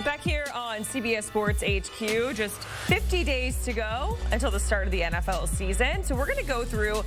Back here on CBS Sports HQ, just 50 days to go until the start of the NFL season. So we're going to go through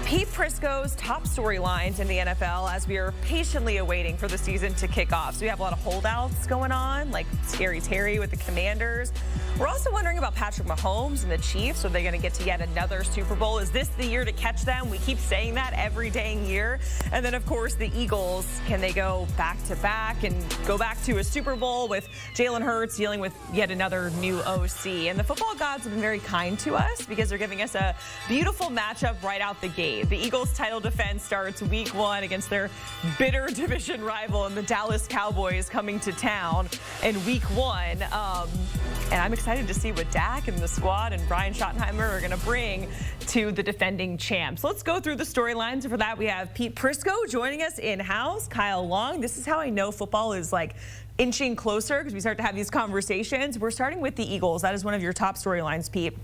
Pete Prisco's top storylines in the NFL as we are patiently awaiting for the season to kick off. So we have a lot of holdouts going on, like Scary Terry with the Commanders. We're also wondering about Patrick Mahomes and the Chiefs. Are they going to get to yet another Super Bowl? Is this the year to catch them? We keep saying that every dang year. And then, of course, the Eagles. Can they go back-to-back and go back to a Super Bowl with Jalen Hurts dealing with yet another new OC? And the football gods have been very kind to us because they're giving us a beautiful matchup right out the gate. The Eagles' title defense starts week 1 against their bitter division rival and the Dallas Cowboys coming to town in week 1. And I'm excited to see what Dak and the squad and Brian Schottenheimer are going to bring to the defending champs. Let's go through the storylines. For that, we have Pete Prisco joining us in-house, Kyle Long. This is how I know football is like inching closer because we start to have these conversations. We're starting with the Eagles. That is one of your top storylines, Pete.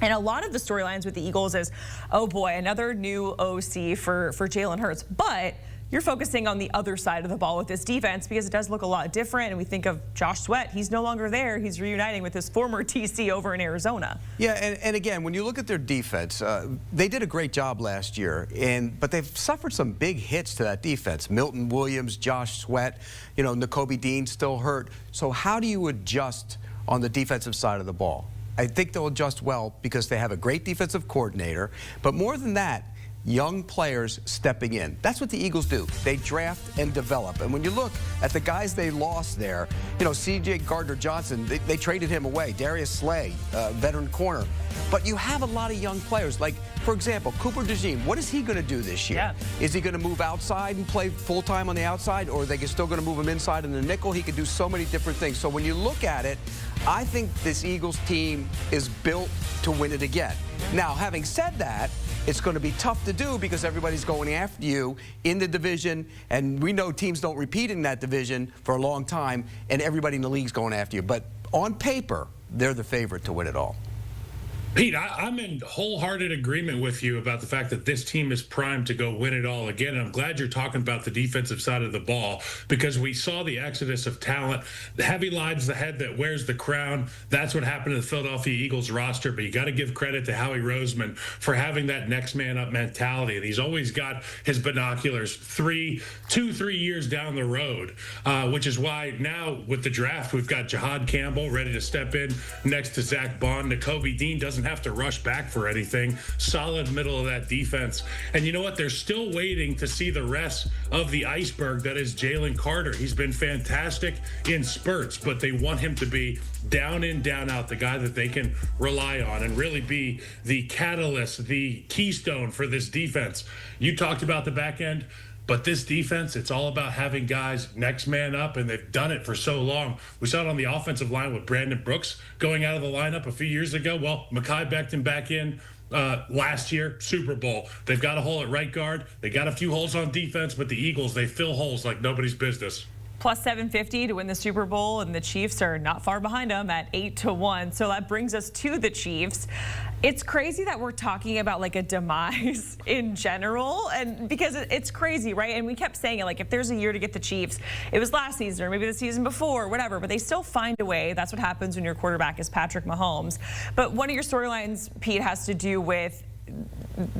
And a lot of the storylines with the Eagles is, oh boy, another new OC for Jalen Hurts. But you're focusing on the other side of the ball with this defense because it does look a lot different. And we think of Josh Sweat. He's no longer there. He's reuniting with his former TC over in Arizona. Yeah, and again, when you look at their defense, they did a great job last year, but they've suffered some big hits to that defense. Milton Williams, Josh Sweat, Nakobe Dean still hurt. So how do you adjust on the defensive side of the ball? I think they'll adjust well because they have a great defensive coordinator. But more than that, young players stepping in. That's what the Eagles do. They draft and develop. And when you look at the guys they lost there, C.J. Gardner-Johnson, they traded him away. Darius Slay, veteran corner. But you have a lot of young players. Like, for example, Cooper DeJean. What is he going to do this year? Yeah. Is he going to move outside and play full-time on the outside, or are they still going to move him inside in the nickel? He could do so many different things. So when you look at it, I think this Eagles team is built to win it again. Now, having said that, it's going to be tough to do because everybody's going after you in the division, and we know teams don't repeat in that division for a long time, and everybody in the league's going after you. But on paper, they're the favorite to win it all. Pete, I'm in wholehearted agreement with you about the fact that this team is primed to go win it all again. And I'm glad you're talking about the defensive side of the ball because we saw the exodus of talent. The heavy lies the head that wears the crown. That's what happened to the Philadelphia Eagles roster. But you got to give credit to Howie Roseman for having that next man up mentality. And he's always got his binoculars 2-3 years down the road, which is why now with the draft, we've got Jahad Campbell ready to step in next to Zach Bond. Nakobe Dean doesn't have to rush back for anything. Solid middle of that defense. And you know what? They're still waiting to see the rest of the iceberg that is Jalen Carter. He's been fantastic in spurts, but they want him to be down in, down out, the guy that they can rely on and really be the catalyst, the keystone for this defense. You talked about the back end. But this defense, it's all about having guys next man up, and they've done it for so long. We saw it on the offensive line with Brandon Brooks going out of the lineup a few years ago. Well, Mekhi Becton back in last year, Super Bowl. They've got a hole at right guard. They got a few holes on defense, but the Eagles, they fill holes like nobody's business. Plus 750 to win the Super Bowl, and the Chiefs are not far behind them at 8-1. So that brings us to the Chiefs. It's crazy that we're talking about like a demise in general, and because it's crazy, right? And we kept saying it, like if there's a year to get the Chiefs, it was last season or maybe the season before, whatever, but they still find a way. That's what happens when your quarterback is Patrick Mahomes. But one of your storylines, Pete, has to do with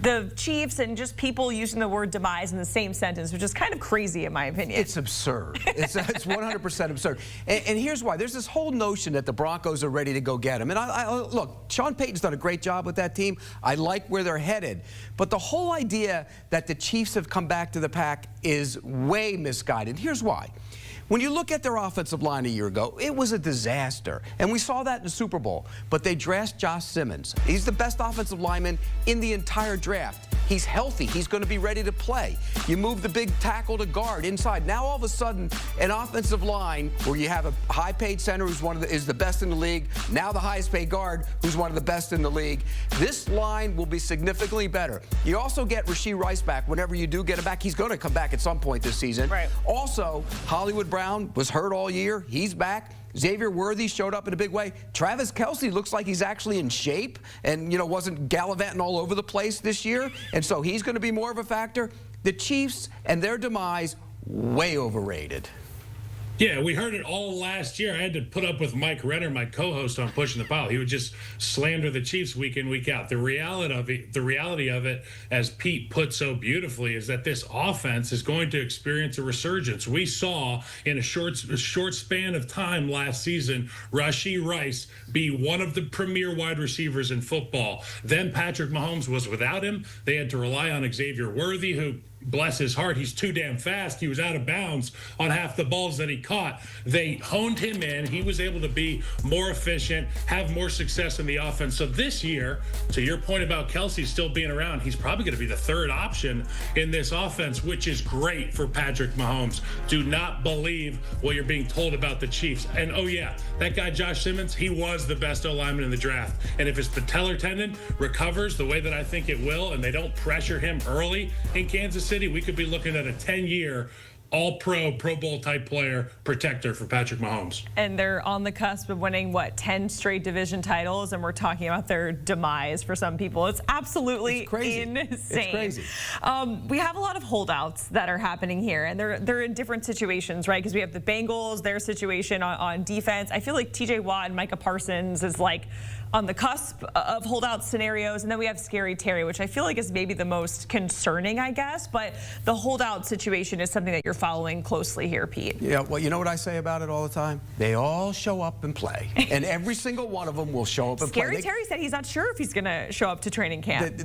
the Chiefs and just people using the word demise in the same sentence, which is kind of crazy in my opinion. It's absurd. It's 100% absurd. And here's why. There's this whole notion that the Broncos are ready to go get him. And look, Sean Payton's done a great job with that team. I like where they're headed. But the whole idea that the Chiefs have come back to the pack is way misguided. Here's why. When you look at their offensive line a year ago, it was a disaster. And we saw that in the Super Bowl. But they drafted Josh Simmons. He's the best offensive lineman in the entire draft. He's healthy. He's going to be ready to play. You move the big tackle to guard inside. Now all of a sudden, an offensive line where you have a high-paid center who's is the best in the league. Now the highest-paid guard who's one of the best in the league. This line will be significantly better. You also get Rashee Rice back. Whenever you do get him back, he's going to come back at some point this season. Right. Also, Hollywood Brown was hurt all year. He's back. Xavier Worthy showed up in a big way. Travis Kelce looks like he's actually in shape and, wasn't gallivanting all over the place this year. And so he's going to be more of a factor. The Chiefs and their demise, way overrated. Yeah, we heard it all last year. I had to put up with Mike Renner, my co-host on Pushing the Pile. He would just slander the Chiefs week in, week out. The reality of it, as Pete put so beautifully, is that this offense is going to experience a resurgence. We saw in a short span of time last season, Rashee Rice be one of the premier wide receivers in football. Then Patrick Mahomes was without him. They had to rely on Xavier Worthy, who, bless his heart, he's too damn fast. He was out of bounds on half the balls that he caught. They honed him in. He was able to be more efficient, have more success in the offense. So this year, to your point about Kelsey still being around, he's probably going to be the third option in this offense, which is great for Patrick Mahomes. Do not believe what you're being told about the Chiefs. And oh yeah, that guy Josh Simmons, he was the best O-lineman in the draft. And if his patellar tendon recovers the way that I think it will, and they don't pressure him early in Kansas City, we could be looking at a 10-year all-pro, Pro Bowl type player protector for Patrick Mahomes. And they're on the cusp of winning, what, 10 straight division titles, and we're talking about their demise for some people. It's absolutely insane. It's crazy. We have a lot of holdouts that are happening here, and they're in different situations, right? Because we have the Bengals, their situation on defense. I feel like TJ Watt and Micah Parsons is like on the cusp of holdout scenarios. And then we have Scary Terry, which I feel like is maybe the most concerning, I guess. But the holdout situation is something that you're following closely here, Pete. Yeah, well, you know what I say about it all the time? They all show up and play. And every single one of them will show up and play. Scary Terry said he's not sure if he's going to show up to training camp.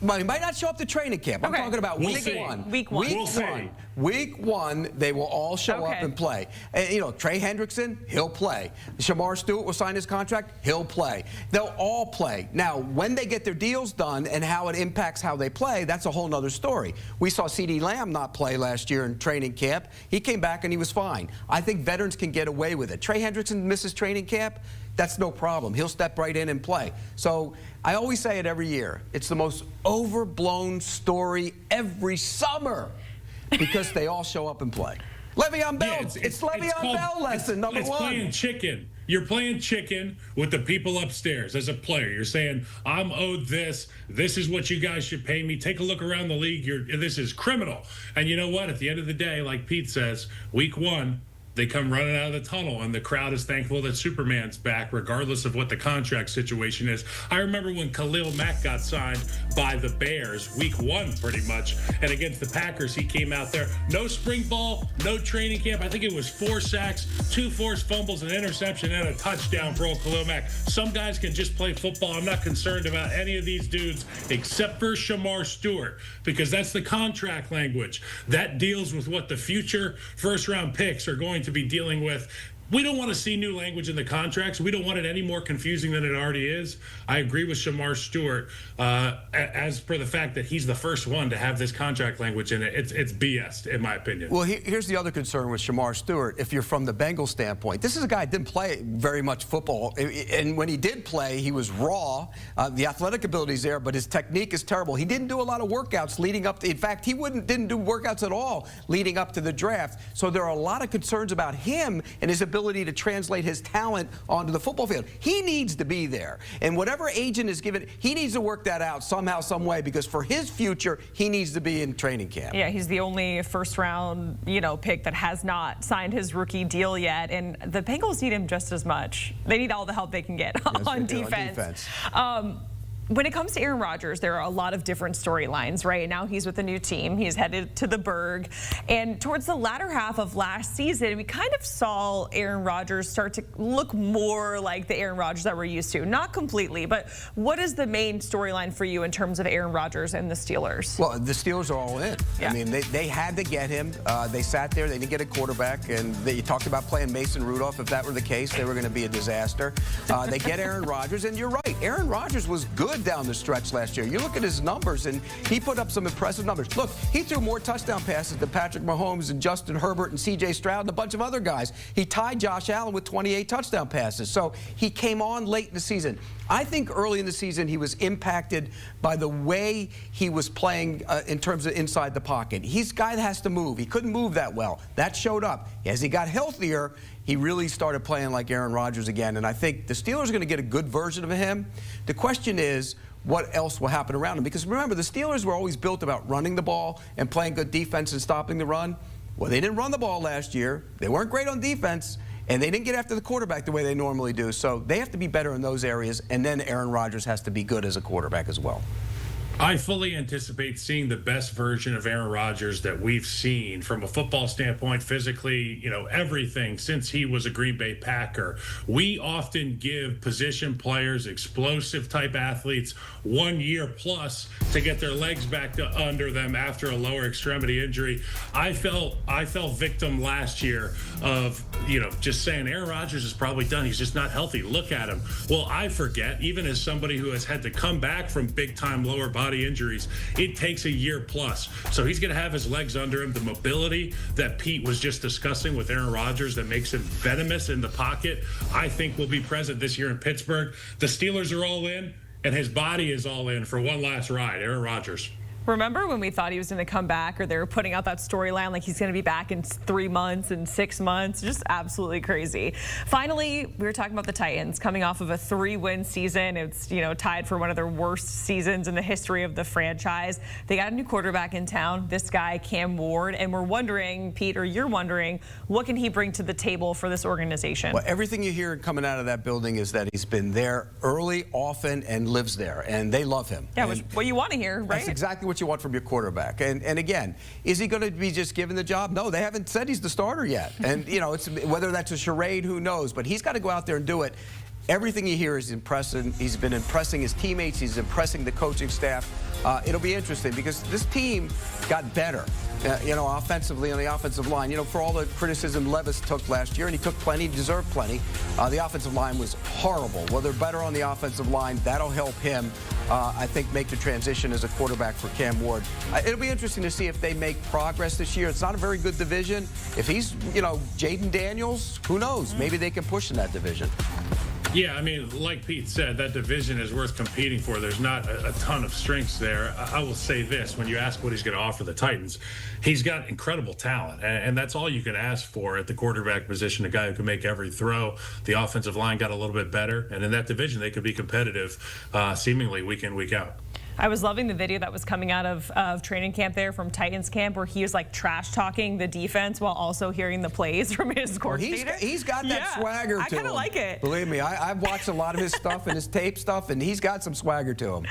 Well, he might not show up to training camp. I'm talking about week one. Week one. Week one, they will all show up and play. And, you know, Trey Hendrickson, he'll play. Shamar Stewart will sign his contract, he'll play. They'll all play. Now, when they get their deals done and how it impacts how they play, that's a whole nother story. We saw CeeDee Lamb not play last year in training camp. He came back and he was fine. I think veterans can get away with it. Trey Hendrickson misses training camp. That's no problem. He'll step right in and play. So I always say it every year. It's the most overblown story every summer because they all show up and play. Le'Veon Bell, it's Le'Veon Bell lesson number one. It's playing chicken. You're playing chicken with the people upstairs as a player. You're saying, I'm owed this. This is what you guys should pay me. Take a look around the league. This is criminal. And you know what? At the end of the day, like Pete says, week one, they come running out of the tunnel, and the crowd is thankful that Superman's back, regardless of what the contract situation is. I remember when Khalil Mack got signed by the Bears, week one pretty much, and against the Packers, he came out there. No spring ball, no training camp. I think it was 4 sacks, 2 forced fumbles, an interception, and a touchdown for old Khalil Mack. Some guys can just play football. I'm not concerned about any of these dudes except for Shamar Stewart, because that's the contract language. That deals with what the future first-round picks are going to be dealing with. We don't want to see new language in the contracts. We don't want it any more confusing than it already is. I agree with Shamar Stewart as per the fact that he's the first one to have this contract language in it. It's BS, in my opinion. Well, here's the other concern with Shamar Stewart. If you're from the Bengals standpoint, this is a guy that didn't play very much football. And when he did play, he was raw. The athletic ability is there, but his technique is terrible. He didn't do a lot of workouts leading up to, in fact, he didn't do workouts at all leading up to the draft. So there are a lot of concerns about him and his ability to translate his talent onto the football field. He needs to be there. And whatever agent is given, he needs to work that out somehow, some way, because for his future, he needs to be in training camp. Yeah, he's the only first-round, pick that has not signed his rookie deal yet. And the Bengals need him just as much. They need all the help they can get on defense. When it comes to Aaron Rodgers, there are a lot of different storylines, right? Now he's with a new team. He's headed to the Berg. And towards the latter half of last season, we kind of saw Aaron Rodgers start to look more like the Aaron Rodgers that we're used to. Not completely, but what is the main storyline for you in terms of Aaron Rodgers and the Steelers? Well, the Steelers are all in. Yeah. I mean, they had to get him. They sat there. They didn't get a quarterback. And they talked about playing Mason Rudolph. If that were the case, they were going to be a disaster. They get Aaron Rodgers. And you're right. Aaron Rodgers was good down the stretch last year. You look at his numbers, and he put up some impressive numbers. Look, he threw more touchdown passes than Patrick Mahomes and Justin Herbert and C.J. Stroud and a bunch of other guys. He tied Josh Allen with 28 touchdown passes. So he came on late in the season. I think early in the season he was impacted by the way he was playing in terms of inside the pocket. He's a guy that has to move. He couldn't move that well. That showed up. As he got healthier, he really started playing like Aaron Rodgers again. And I think the Steelers are going to get a good version of him. The question is, what else will happen around him? Because remember, the Steelers were always built about running the ball and playing good defense and stopping the run. Well, they didn't run the ball last year. They weren't great on defense. And they didn't get after the quarterback the way they normally do. So they have to be better in those areas. And then Aaron Rodgers has to be good as a quarterback as well. I fully anticipate seeing the best version of Aaron Rodgers that we've seen from a football standpoint, physically, everything since he was a Green Bay Packer. We often give position players, explosive type athletes, 1 year plus to get their legs back under them after a lower extremity injury. I fell victim last year of, just saying Aaron Rodgers is probably done. He's just not healthy. Look at him. Well, I forget, even as somebody who has had to come back from big time lower body injuries, it takes a year plus. So he's going to have his legs under him. The mobility that Pete was just discussing with Aaron Rodgers that makes him venomous in the pocket, I think will be present this year in Pittsburgh. The Steelers are all in, and his body is all in for one last ride. Aaron Rodgers. Remember when we thought he was going to come back, or they were putting out that storyline like he's going to be back in 3 months and 6 months? Just absolutely crazy. Finally, we were talking about the Titans coming off of a 3-win season. It's, tied for one of their worst seasons in the history of the franchise. They got a new quarterback in town, this guy, Cam Ward, and we're wondering, Pete, or you're wondering, what can he bring to the table for this organization? Well, everything you hear coming out of that building is that he's been there early, often, and lives there, and they love him. Yeah, what you want to hear, right? That's exactly what you want from your quarterback. And again, is he going to be just given the job? No, they haven't said he's the starter yet. And, it's whether that's a charade, who knows? But he's got to go out there and do it. Everything you hear is impressive. He's been impressing his teammates. He's impressing the coaching staff. It'll be interesting because this team got better, offensively on the offensive line. For all the criticism Levis took last year, and he took plenty, deserved plenty, the offensive line was horrible. Well, they're better on the offensive line. That'll help him, I think, make the transition as a quarterback for Cam Ward. It'll be interesting to see if they make progress this year. It's not a very good division. If he's, Jaden Daniels, who knows? Maybe they can push in that division. Yeah, like Pete said, that division is worth competing for. There's not a ton of strengths there. I will say this, when you ask what he's going to offer the Titans, he's got incredible talent, and that's all you can ask for at the quarterback position, a guy who can make every throw. The offensive line got a little bit better, and in that division, they could be competitive seemingly week in, week out. I was loving the video that was coming out of training camp there from Titans camp, where he was like trash talking the defense while also hearing the plays from his coordinator. He's got that swagger to him. I kind of like it. Believe me, I've watched a lot of his stuff and his tape stuff, and he's got some swagger to him.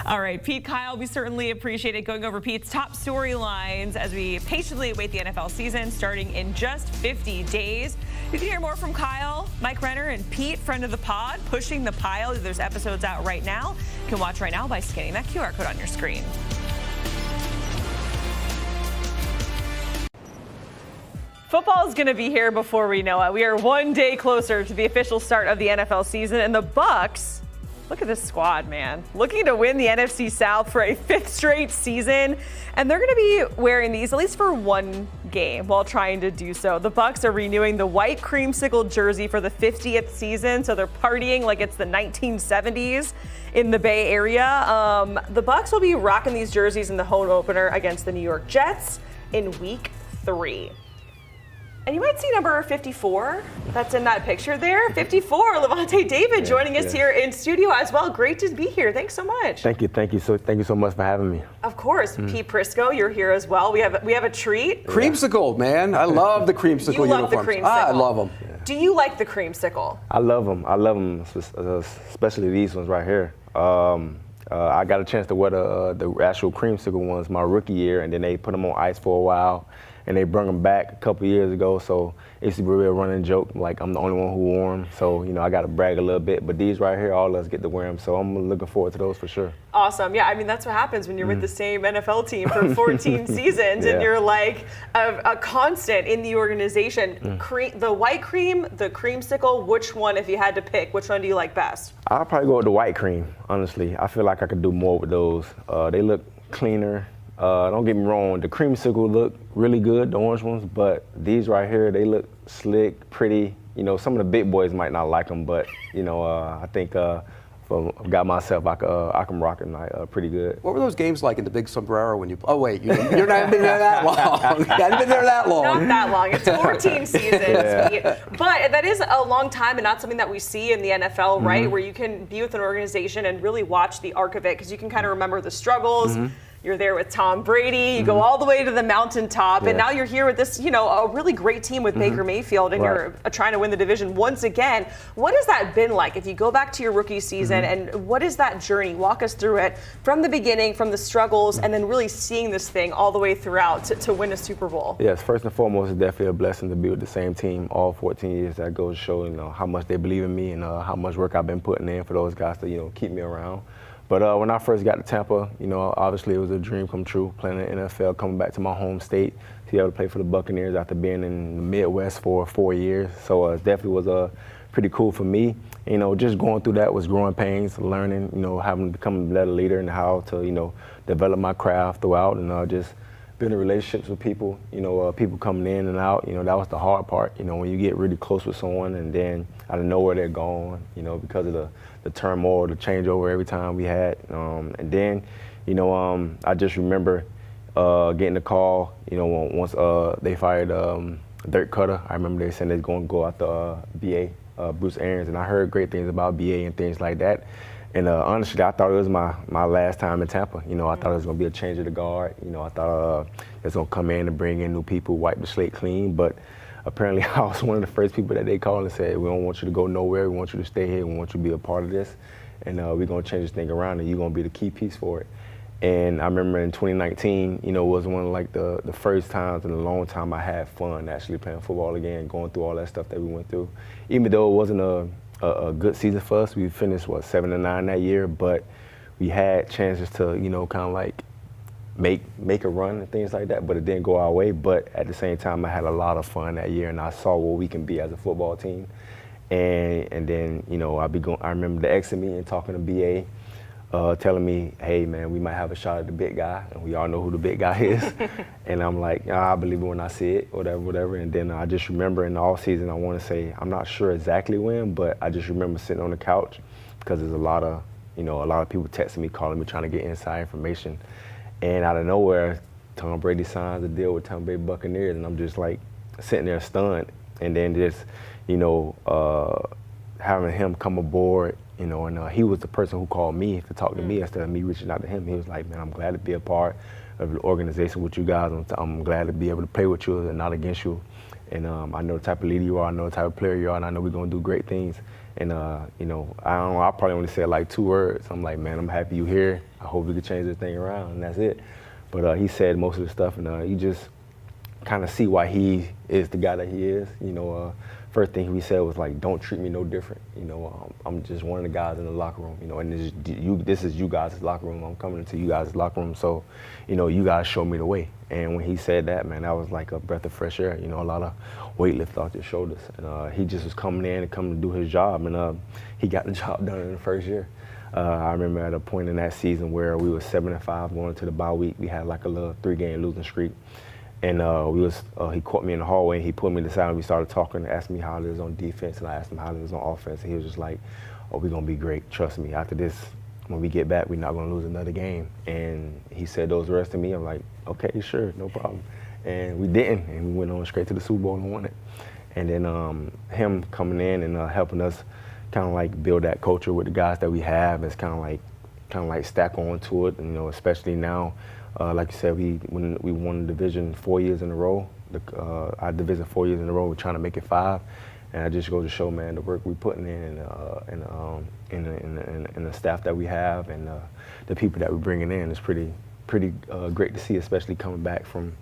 All right, Pete, Kyle, we certainly appreciate it going over Pete's top storylines as we patiently await the NFL season starting in just 50 days. You can hear more from Kyle, Mike Renner, and Pete, friend of the pod, pushing the pile. There's episodes out right now. You can watch right now by scanning that QR code on your screen. Football is going to be here before we know it. We are 1 day closer to the official start of the NFL season, and the Bucs, look at this squad, man, looking to win the NFC South for a 5th straight season, and they're going to be wearing these at least for one game while trying to do so. The Bucs are renewing the white creamsicle jersey for the 50th season, so they're partying like it's the 1970s in the Bay Area. The Bucs will be rocking these jerseys in the home opener against the New York Jets in Week 3. And you might see number 54 that's in that picture there. 54, Lavonte David joining us here in studio as well. Great to be here. Thanks so much. Thank you. Thank you so much for having me. Of course. Pete Prisco, you're here as well. We have a treat. Creamsicle, man. I love the creamsicle you uniforms. Love the creamsicle. I love them. Do you like the creamsicle? I love them, especially these ones right here. I got a chance to wear the actual creamsicle ones my rookie year, and then they put them on ice for a while, and they brought them back a couple years ago. So it used to be a real running joke, like I'm the only one who wore them. So, I got to brag a little bit. But these right here, all of us get to wear them. So I'm looking forward to those for sure. Awesome. Yeah, that's what happens when you're with the same NFL team for 14 seasons, and you're like a constant in the organization. The white cream, the creamsicle, which one, if you had to pick, which one do you like best? I'll probably go with the white cream, honestly. I feel like I could do more with those. They look cleaner. Don't get me wrong, the creamsicle look really good, the orange ones, but these right here, they look slick, pretty. Some of the big boys might not like them, but, I think for a guy myself, I can rock it pretty good. What were those games like in the Big Sombrero when you? Oh wait, you're not been there that long. You haven't been there that long. Not that long. It's 14 seasons, but that is a long time, and not something that we see in the NFL, right? Where you can be with an organization and really watch the arc of it, because you can kind of remember the struggles. You're there with Tom Brady. You go all the way to the mountaintop, and now you're here with this, a really great team with Baker Mayfield, and you're trying to win the division once again. What has that been like? If you go back to your rookie season, and what is that journey? Walk us through it from the beginning, from the struggles, and then really seeing this thing all the way throughout to win a Super Bowl. Yes, first and foremost, it's definitely a blessing to be with the same team all 14 years. That goes to show, how much they believe in me and how much work I've been putting in for those guys to, keep me around. But when I first got to Tampa, obviously it was a dream come true, playing in the NFL, coming back to my home state, to be able to play for the Buccaneers after being in the Midwest for 4 years. So it definitely was pretty cool for me. Just going through that was growing pains, learning, having to become a better leader and how to, develop my craft throughout and just building relationships with people, people coming in and out, that was the hard part, when you get really close with someone and then out of nowhere they're gone, because of the turmoil, the changeover every time we had. And then, I just remember getting the call, once they fired Dirk Cutter. I remember they said they're going to go after BA, Bruce Arians, and I heard great things about BA and things like that. And honestly, I thought it was my last time in Tampa. I thought it was going to be a change of the guard. I thought it was going to come in and bring in new people, wipe the slate clean. But apparently, I was one of the first people that they called and said, we don't want you to go nowhere. We want you to stay here. We want you to be a part of this. And we're going to change this thing around, and you're going to be the key piece for it. And I remember in 2019, was one of the first times in a long time I had fun actually playing football again, going through all that stuff that we went through. Even though it wasn't a good season for us. We finished 7-9 that year, but we had chances to kind of like make a run and things like that, but it didn't go our way. But at the same time, I had a lot of fun that year, and I saw what we can be as a football team. And then I remember the exit meeting talking to BA, telling me, hey man, we might have a shot at the big guy, and we all know who the big guy is. And I'm like, I believe it when I see it, whatever. And then I just remember in the off season, I want to say, I'm not sure exactly when, but I just remember sitting on the couch because there's a lot of people texting me, calling me, trying to get inside information. And out of nowhere, Tom Brady signs a deal with Tampa Bay Buccaneers, and I'm just like sitting there stunned. And then just, having him come aboard, and he was the person who called me to talk to me instead of me reaching out to him. He was like, man, I'm glad to be a part of the organization with you guys. I'm glad to be able to play with you and not against you. And I know the type of leader you are, I know the type of player you are, and I know we're going to do great things. And, I don't know, I probably only said like 2 words. I'm like, man, I'm happy you're here. I hope we can change this thing around, and that's it. But he said most of the stuff, and you just kind of see why he is the guy that he is. First thing he said was like, don't treat me no different. I'm just one of the guys in the locker room, and this is you guys' locker room. I'm coming into you guys' locker room, so, you guys show me the way. And when he said that, man, that was like a breath of fresh air, a lot of weight lifted off your shoulders. And he just was coming in and coming to do his job, and he got the job done in the first year. I remember at a point in that season where we were 7-5 going into the bye week. We had like a little 3-game losing streak. And he caught me in the hallway, and he pulled me to the side, and we started talking and asked me how it is on defense, and I asked him how it is on offense, and he was just like, oh, we're going to be great, trust me. After this, when we get back, we're not going to lose another game. And he said those words to me. I'm like, okay, sure, no problem. And we didn't, and we went on straight to the Super Bowl and won it. And then him coming in and helping us kind of like build that culture with the guys that we have is kind of like stack on to it, and, especially now. Like you said, we won the division 4 years in a row. Our division 4 years in a row. We're trying to make it 5, and I just go to show, man, the work we're putting in, and the staff that we have, and the people that we're bringing in is pretty great to see, especially coming back from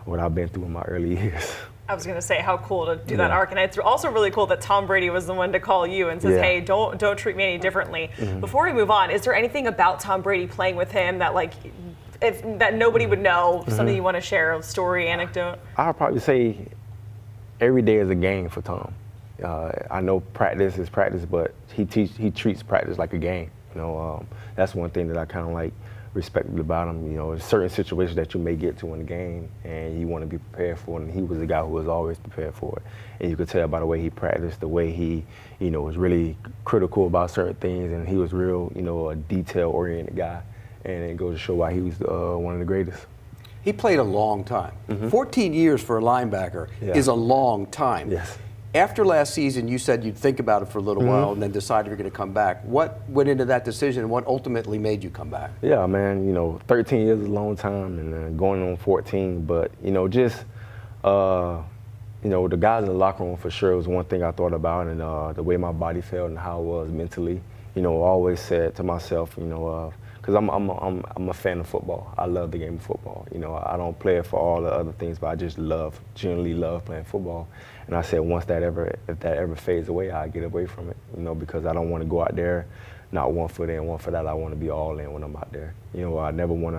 what I've been through in my early years. I was going to say, how cool to do that arc. And it's also really cool that Tom Brady was the one to call you and says, hey, don't treat me any differently. Before we move on, is there anything about Tom Brady playing with him that that nobody would know, something you want to share, a story, anecdote? I would probably say every day is a game for Tom. I know practice is practice, but he treats practice like a game. That's one thing that I kind of like respected about him. There's certain situations that you may get to in the game, and you want to be prepared for it, and he was the guy who was always prepared for it. And you could tell by the way he practiced, the way he, was really critical about certain things, and he was real, a detail-oriented guy. And it goes to show why he was one of the greatest. He played a long time. 14 years for a linebacker is a long time. Yes. After last season, you said you'd think about it for a little while and then decided you're going to come back. What went into that decision and what ultimately made you come back? Yeah, man, 13 years is a long time and going on 14. But, just, the guys in the locker room for sure was one thing I thought about, and the way my body felt and how I was mentally. I always said to myself, because I'm a fan of football. I love the game of football. I don't play it for all the other things, but I just genuinely love playing football. And I said if that ever fades away, I'll get away from it, because I don't want to go out there, not 1 foot in, 1 foot out. I want to be all in when I'm out there. I never want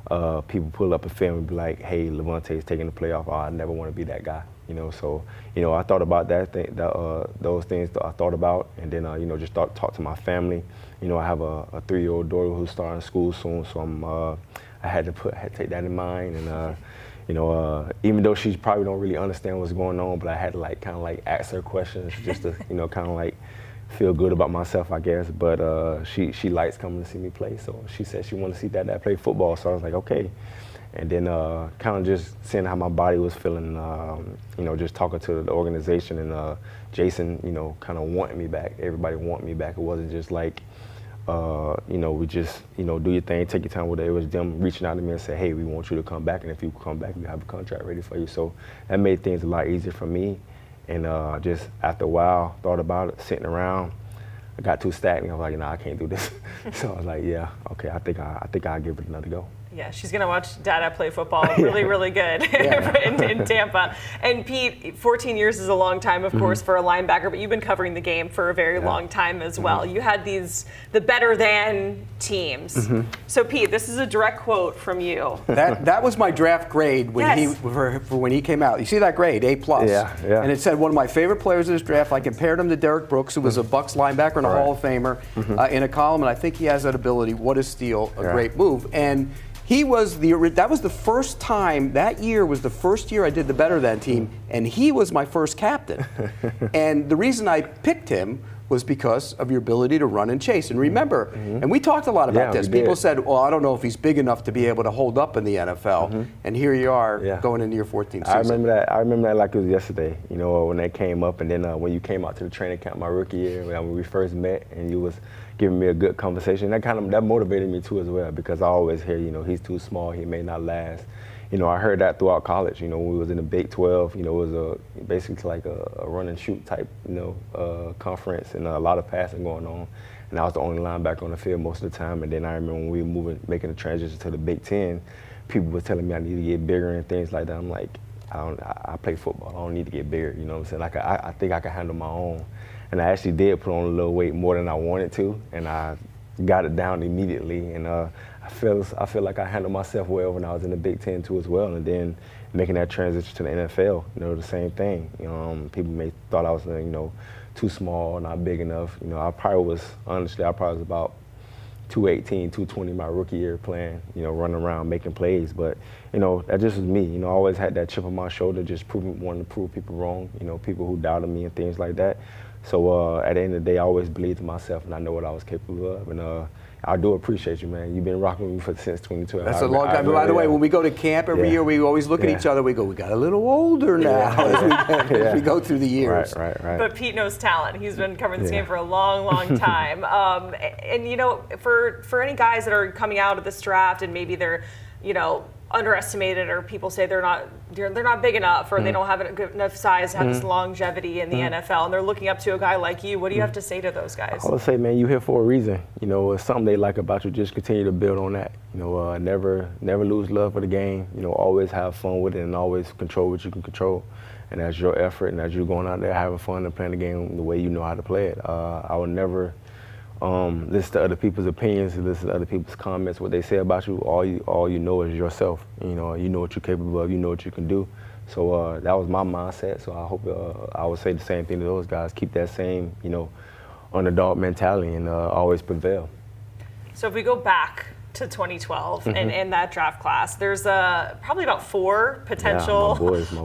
to, people pull up a film and be like, hey, Lavonte's taking the playoff. I never want to be that guy. So I thought about those things that I thought about, and then just talk to my family. I have a 3-year-old daughter who's starting school soon, so I had to take that in mind, and even though she probably don't really understand what's going on, but I had to kind of ask her questions just to kind of feel good about myself, I guess. But she likes coming to see me play, so she said she wanted to see Dad play football, so I was like, okay. And then kind of just seeing how my body was feeling, just talking to the organization and Jason, kind of wanting me back. Everybody wanted me back. It wasn't just like, we just, do your thing, take your time with it. It was them reaching out to me and say, hey, we want you to come back, and if you come back, we have a contract ready for you. So that made things a lot easier for me. And just after a while, thought about it, sitting around. I got too stagnant. I was like, I can't do this. So I was like, yeah, okay, I think I'll give it another go. Yeah, she's going to watch Dada play football really, really good in Tampa. And Pete, 14 years is a long time, of course, for a linebacker, but you've been covering the game for a very long time as well. You had the better than teams. So Pete, this is a direct quote from you. That was my draft grade when when he came out. You see that grade, A+. Yeah. And it said one of my favorite players in this draft. I compared him to Derrick Brooks, who was a Bucs linebacker and a Hall of Famer, in a column, and I think he has that ability. What a steal, a great move. And that was the first time, that year was the first year I did the better than team, and he was my first captain. And the reason I picked him was because of your ability to run and chase. And remember, and we talked a lot about this. People said, well, I don't know if he's big enough to be able to hold up in the NFL. And here you are going into your 14th season. I remember that like it was yesterday, when that came up. And then when you came out to the training camp my rookie year, when we first met, and you was giving me a good conversation, that motivated me too as well, because I always hear, he's too small, he may not last. I heard that throughout college. When we was in the Big 12, it was basically like a run and shoot type, conference, and a lot of passing going on. And I was the only linebacker on the field most of the time. And then I remember when we were making the transition to the Big 10, people were telling me I need to get bigger and things like that. I'm like, I play football. I don't need to get bigger. You know what I'm saying? I think I can handle my own. And I actually did put on a little weight more than I wanted to, and I got it down immediately. And I feel like I handled myself well when I was in the Big Ten too as well. And then making that transition to the NFL, the same thing. People thought I was, too small, not big enough. I probably was about 218, 220 my rookie year playing, running around making plays. But, that just was me. I always had that chip on my shoulder, just wanting to prove people wrong, people who doubted me and things like that. So at the end of the day, I always believed in myself, and I know what I was capable of. And I do appreciate you, man. You've been rocking with me since 2012. That's a long time. But by the way, when we go to camp every year, we always look at each other. We go, we got a little older now as we go through the years. Right. But Pete knows talent. He's been covering this game for a long, long time. And for any guys that are coming out of this draft and maybe they're, underestimated, or people say they're not big enough, or they don't have enough size to have this longevity in the NFL, and they're looking up to a guy like you. What do you have to say to those guys? I would say, man, you're here for a reason. It's something they like about you. Just continue to build on that. Never lose love for the game. Always have fun with it, and always control what you can control. And that's your effort, and as you're going out there having fun and playing the game the way you know how to play it. I would never listen to other people's opinions, listen to other people's comments, what they say about you. All you know is yourself. You know what you're capable of. You know what you can do. So that was my mindset. So I hope I would say the same thing to those guys. Keep that same, underdog mentality and always prevail. So if we go back to 2012 and that draft class, there's probably about 4 potential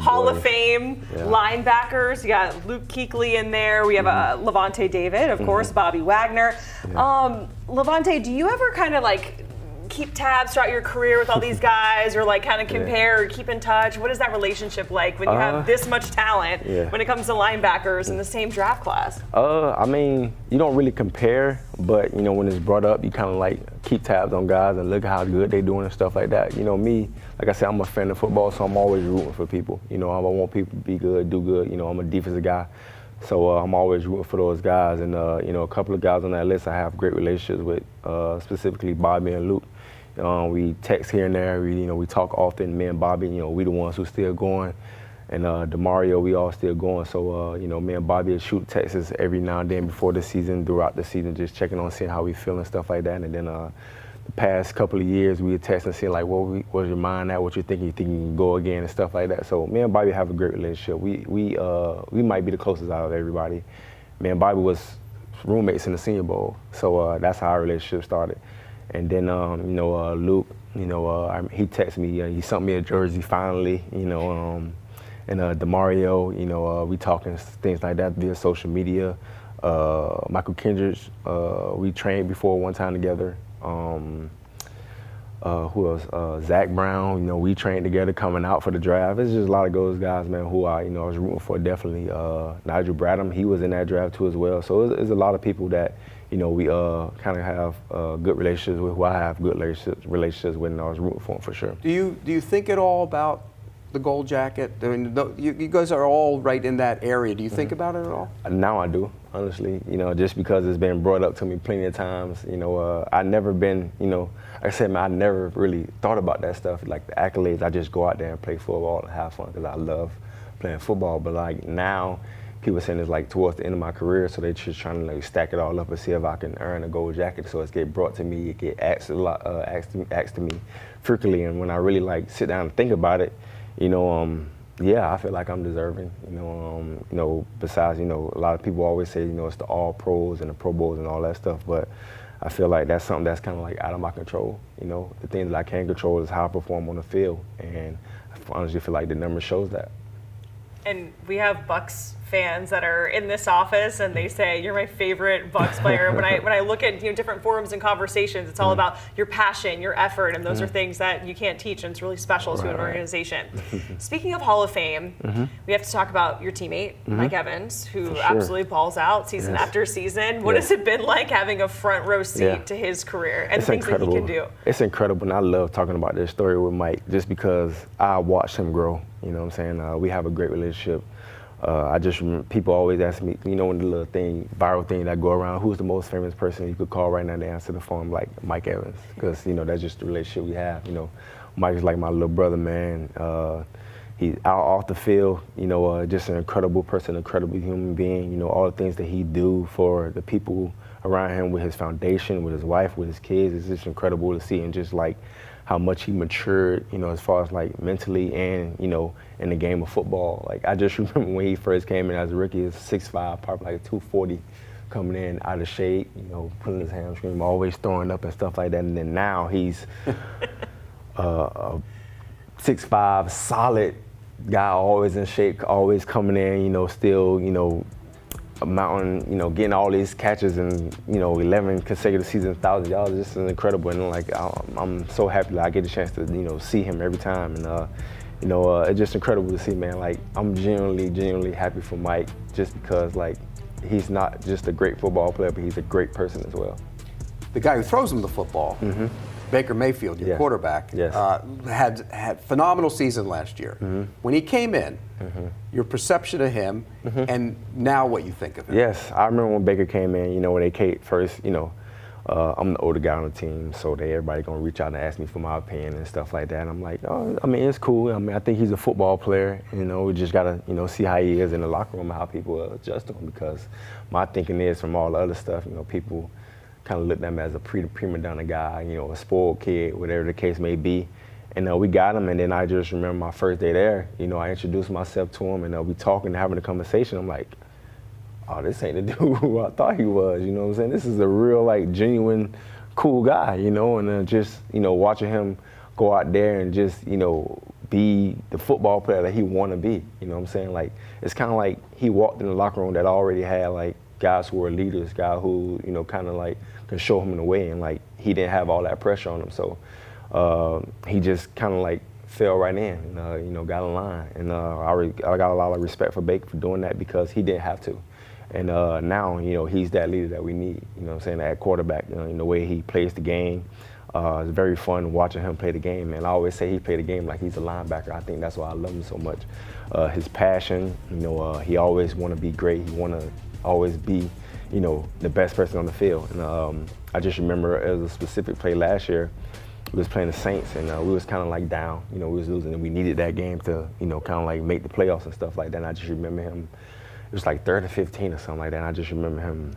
Hall of Fame linebackers. You got Luke Kuechly in there. We have Lavonte David, of course, Bobby Wagner. Lavonte, do you ever kind of keep tabs throughout your career with all these guys, or like kind of compare or keep in touch? What is that relationship like when you have this much talent when it comes to linebackers in the same draft class? I mean, you don't really compare, but you know, when it's brought up, you kind of like keep tabs on guys and look how good they're doing and stuff like that. You know, me, like I said, I'm a fan of football, so I'm always rooting for people. You know, I want people to be good, do good. You know, I'm a defensive guy. So I'm always rooting for those guys, and you know, a couple of guys on that list I have great relationships with, specifically Bobby and Luke. We text here and there. We talk often. Me and Bobby, you know, we the ones who still going, and DeMario, we all still going. So you know, me and Bobby shoot texts every now and then before the season, throughout the season, just checking on, seeing how we feel and stuff like that. And then the past couple of years, we would text and see like, where's your mind at? What you think? You think you can go again and stuff like that. So me and Bobby have a great relationship. We might be the closest out of everybody. Me and Bobby was roommates in the Senior Bowl, so that's how our relationship started. And then you know, Luke, you know, he texted me. He sent me a jersey finally. You know, and DeMario, you know, we talking things like that via social media. Michael Kendricks, we trained before one time together. Who else? Zach Brown, you know, we trained together coming out for the draft. It's just a lot of those guys, man, who I was rooting for definitely. Nigel Bradham, he was in that draft too as well. So it's a lot of people that, you know, we kind of have good relationships with, who I have good relationships with, and I was rooting for them for sure. Do you think at all about the gold jacket? I mean, you guys are all right in that area. Do you think about it at all? Now I do, honestly. You know, just because it's been brought up to me plenty of times. You know, I never been, you know, like I said, man, I never really thought about that stuff, like the accolades. I just go out there and play football and have fun because I love playing football. But like now, people saying it's like towards the end of my career, so they're just trying to like stack it all up and see if I can earn a gold jacket. So it's get brought to me, it get asked a lot, asked to me frequently. And when I really like sit down and think about it, you know, yeah, I feel like I'm deserving. You know, besides, you know, a lot of people always say, you know, it's the All Pros and the Pro Bowls and all that stuff, but I feel like that's something that's kind of like out of my control. You know, the things that I can control is how I perform on the field, and I honestly feel like the number shows that. And we have Bucks fans that are in this office, and they say you're my favorite Bucks player. When I look at different forums and conversations, it's all about your passion, your effort, and those are things that you can't teach, and it's really special to an organization. Speaking of Hall of Fame, we have to talk about your teammate Mike Evans, who absolutely balls out season after season. What has it been like having a front row seat to his career and the things that he can do? It's incredible, and I love talking about this story with Mike just because I watched him grow. You know what I'm saying? We have a great relationship. I just remember people always ask me, you know, when the little thing, viral thing that go around, who's the most famous person you could call right now to answer the phone, like Mike Evans, because, you know, that's just the relationship we have. You know, Mike is like my little brother, man. He's out off the field, you know, just an incredible person, incredible human being. You know, all the things that he do for the people around him with his foundation, with his wife, with his kids, it's just incredible to see, and just like how much he matured, you know, as far as like mentally and, you know, in the game of football. Like I just remember when he first came in as a rookie, he was 6'5", probably like 240, coming in out of shape, you know, pulling his hamstring, always throwing up and stuff like that. And then now he's a 6'5", solid guy, always in shape, always coming in, you know, still, you know, mountain, you know, getting all these catches and, you know, 11 consecutive seasons, 1,000 yards. This is incredible, and like I'm so happy that I get the chance to, you know, see him every time, and you know, it's just incredible to see, man. Like I'm genuinely happy for Mike, just because like he's not just a great football player, but he's a great person as well. The guy who throws him the football, Baker Mayfield, your quarterback, had phenomenal season last year. When he came in, your perception of him, and now what you think of him. Yes, I remember when Baker came in, you know, when they came first, you know, I'm the older guy on the team, so everybody gonna reach out and ask me for my opinion and stuff like that. And I'm like, oh, I mean, it's cool. I mean, I think he's a football player. You know, we just gotta, you know, see how he is in the locker room and how people adjust to him, because my thinking is from all the other stuff, you know, people kind of looked at him as a prima donna guy, you know, a spoiled kid, whatever the case may be. And we got him, and then I just remember my first day there, you know, I introduced myself to him, and we talking and having a conversation. I'm like, oh, this ain't the dude who I thought he was, you know what I'm saying? This is a real, like, genuine, cool guy, you know, and just, you know, watching him go out there and just, you know, be the football player that he want to be, you know what I'm saying? Like, it's kind of like he walked in the locker room that already had, like, guys who are leaders, guys who, you know, kind of like can show him the way, and like he didn't have all that pressure on him, so he just kind of like fell right in and, you know, got in line. And I got a lot of respect for Baker for doing that because he didn't have to. And now, you know, he's that leader that we need, you know what I'm saying, at quarterback, you know, in the way he plays the game. It's very fun watching him play the game. And I always say he played the game like he's a linebacker. I think that's why I love him so much. His passion, you know, he always want to be great. He want to always be, you know, the best person on the field. And I just remember there was a specific play last year. We was playing the Saints, and we was kind of like down. You know, we was losing, and we needed that game to, you know, kind of like make the playoffs and stuff like that. And I just remember him. It was like 3rd and 15 or something like that. And I just remember him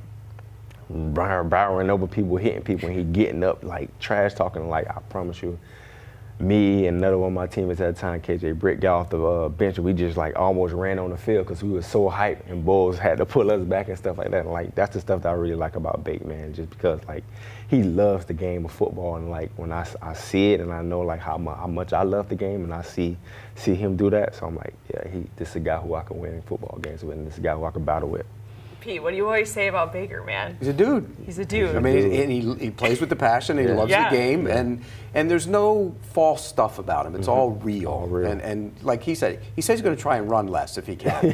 barreling over people, hitting people, and he getting up like trash talking. Like, I promise you, me and another one of my teammates at the time, KJ Britt, got off the bench, and we just like almost ran on the field because we were so hyped, and Bulls had to pull us back and stuff like that. And like, that's the stuff that I really like about Bake, man, just because like he loves the game of football, and like when I see it and I know like how much I love the game, and I see him do that, so I'm like, yeah, this is a guy who I can win football games with, and this is a guy who I can battle with. Pete, what do you always say about Baker, man? He's a dude. He's a dude. I mean, and he plays with the passion, and he loves the game, and there's no false stuff about him. It's all real. All real. And like he said he's going to try and run less if he can.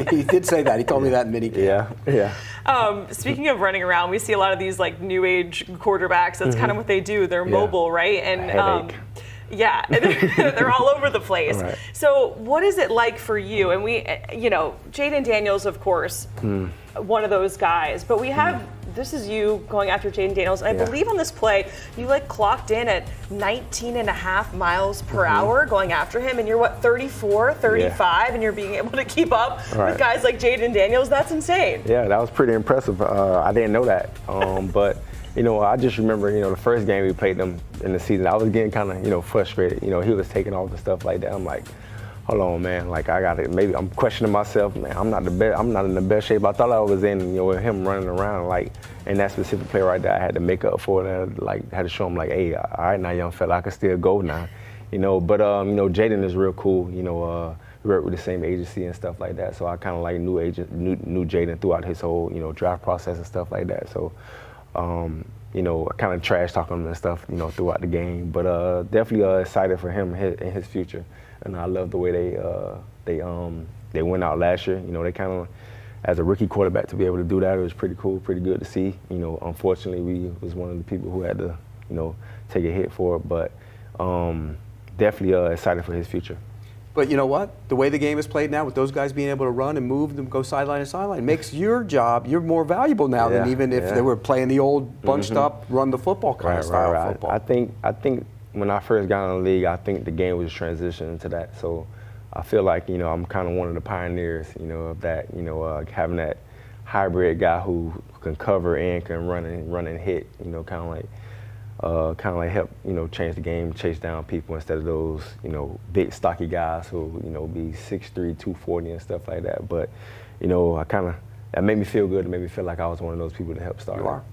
He did say that. He told me that in minicamp. Yeah. Speaking of running around, we see a lot of these like new age quarterbacks. That's kind of what they do. They're mobile, right? And yeah, they're all over the place. Right. So what is it like for you? And we, you know, Jaden Daniels, of course, one of those guys. But we have, this is you going after Jaden Daniels. And I believe on this play, you like clocked in at 19.5 miles per hour going after him. And you're what, 34, 35, and you're being able to keep up with guys like Jaden Daniels. That's insane. Yeah, that was pretty impressive. I didn't know that. But you know, I just remember, you know, the first game we played them in the season, I was getting kind of, you know, frustrated. You know, he was taking off and stuff like that. I'm like, hold on, man. Like, I got it. Maybe I'm questioning myself. Man, I'm not in the best shape I thought I was in. You know, with him running around, like, in that specific play right there, I had to make up for it. Like, had to show him, like, hey, all right, now, young fella, I can still go now. You know, but you know, Jaden is real cool. You know, we work with the same agency and stuff like that. So I kind of like knew Jaden throughout his whole, you know, draft process and stuff like that. So. You know, I kind of trash talking him and stuff, you know, throughout the game. But definitely excited for him and his future. And I love the way they went out last year. You know, they kind of, as a rookie quarterback, to be able to do that, it was pretty cool, pretty good to see. You know, unfortunately, we was one of the people who had to, you know, take a hit for it. But definitely excited for his future. But you know what? The way the game is played now, with those guys being able to run and move and go sideline to sideline, makes your job, you're more valuable now than even if they were playing the old bunched up, run the football kind of style of football. I think when I first got in the league, I think the game was transitioning to that. So I feel like, you know, I'm kind of one of the pioneers, you know, of that, you know, having that hybrid guy who can cover and can run and hit, you know, kind of like help, you know, change the game, chase down people instead of those, you know, big stocky guys who, you know, be 6'3", 240 and stuff like that. But, you know, that made me feel good. It made me feel like I was one of those people to help start. You are.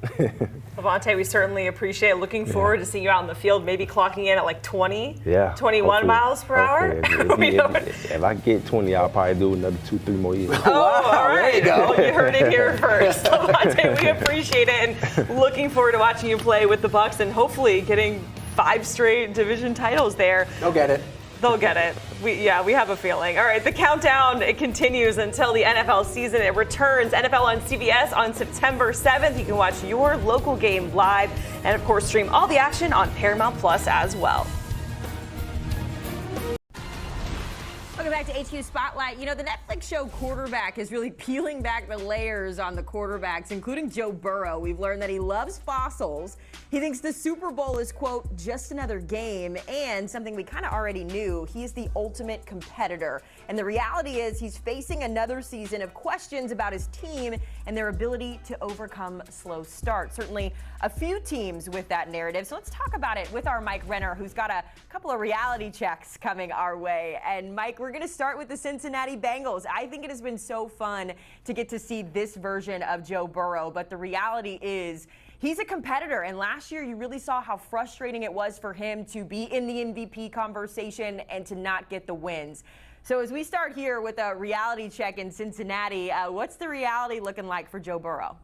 Lavonte, we certainly appreciate it. Looking forward to seeing you out in the field, maybe clocking in at like 21 hopefully, miles per hour. If I get 20, I'll probably do another 2-3 more years. Oh, all right. You go. Well, you heard it here first. Lavonte, we appreciate it, and looking forward to watching you play with the Bucs and hopefully getting 5 straight division titles there. They'll get it. They'll get it. We have a feeling. All right, the countdown, it continues until the NFL season. It returns. NFL on CBS on September 7th. You can watch your local game live and, of course, stream all the action on Paramount Plus as well. Welcome back to HQ Spotlight. You know, the Netflix show Quarterback is really peeling back the layers on the quarterbacks, including Joe Burrow. We've learned that he loves fossils. He thinks the Super Bowl is, quote, just another game, and something we kind of already knew, he is the ultimate competitor. And the reality is he's facing another season of questions about his team and their ability to overcome slow starts. Certainly a few teams with that narrative. So let's talk about it with our Mike Renner, who's got a couple of reality checks coming our way. And Mike, we're going to start with the Cincinnati Bengals. I think it has been so fun to get to see this version of Joe Burrow, but the reality is he's a competitor, and last year you really saw how frustrating it was for him to be in the MVP conversation and to not get the wins. So as we start here with a reality check in Cincinnati, what's the reality looking like for Joe Burrow?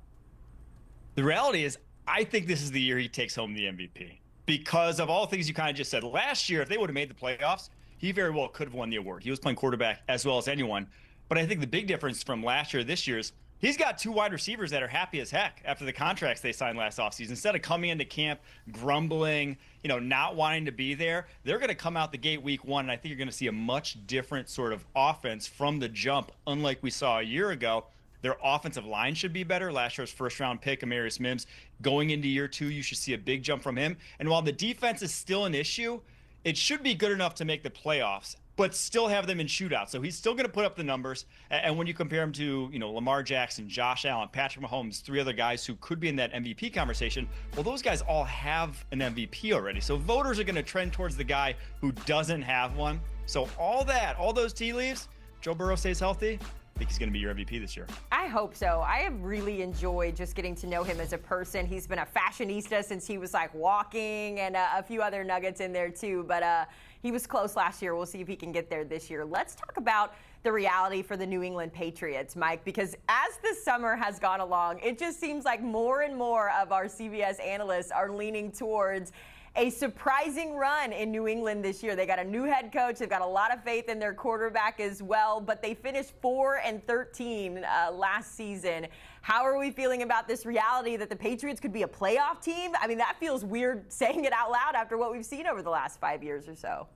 The reality is, I think this is the year he takes home the MVP because of all the things you kind of just said. Last year, if they would have made the playoffs, he very well could have won the award. He was playing quarterback as well as anyone. But I think the big difference from last year to this year is he's got 2 wide receivers that are happy as heck after the contracts they signed last offseason. Instead of coming into camp grumbling, not wanting to be there, they're going to come out the gate week 1, and I think you're going to see a much different sort of offense from the jump, unlike we saw a year ago. Their offensive line should be better. Last year's first-round pick, Amarius Mims, going into year 2, you should see a big jump from him. And while the defense is still an issue, it should be good enough to make the playoffs, but still have them in shootouts. So he's still going to put up the numbers. And when you compare him to, Lamar Jackson, Josh Allen, Patrick Mahomes, 3 other guys who could be in that MVP conversation, well, those guys all have an MVP already. So voters are going to trend towards the guy who doesn't have one. So all those tea leaves, Joe Burrow stays healthy, I think he's going to be your MVP this year. I hope so. I have really enjoyed just getting to know him as a person. He's been a fashionista since he was walking, and a few other nuggets in there too. But he was close last year. We'll see if he can get there this year. Let's talk about the reality for the New England Patriots, Mike, because as the summer has gone along, it just seems like more and more of our CBS analysts are leaning towards a surprising run in New England this year. They got a new head coach. They've got a lot of faith in their quarterback as well, but they finished 4-13 last season. How are we feeling about this reality that the Patriots could be a playoff team? I mean, that feels weird saying it out loud after what we've seen over the last 5 years or so.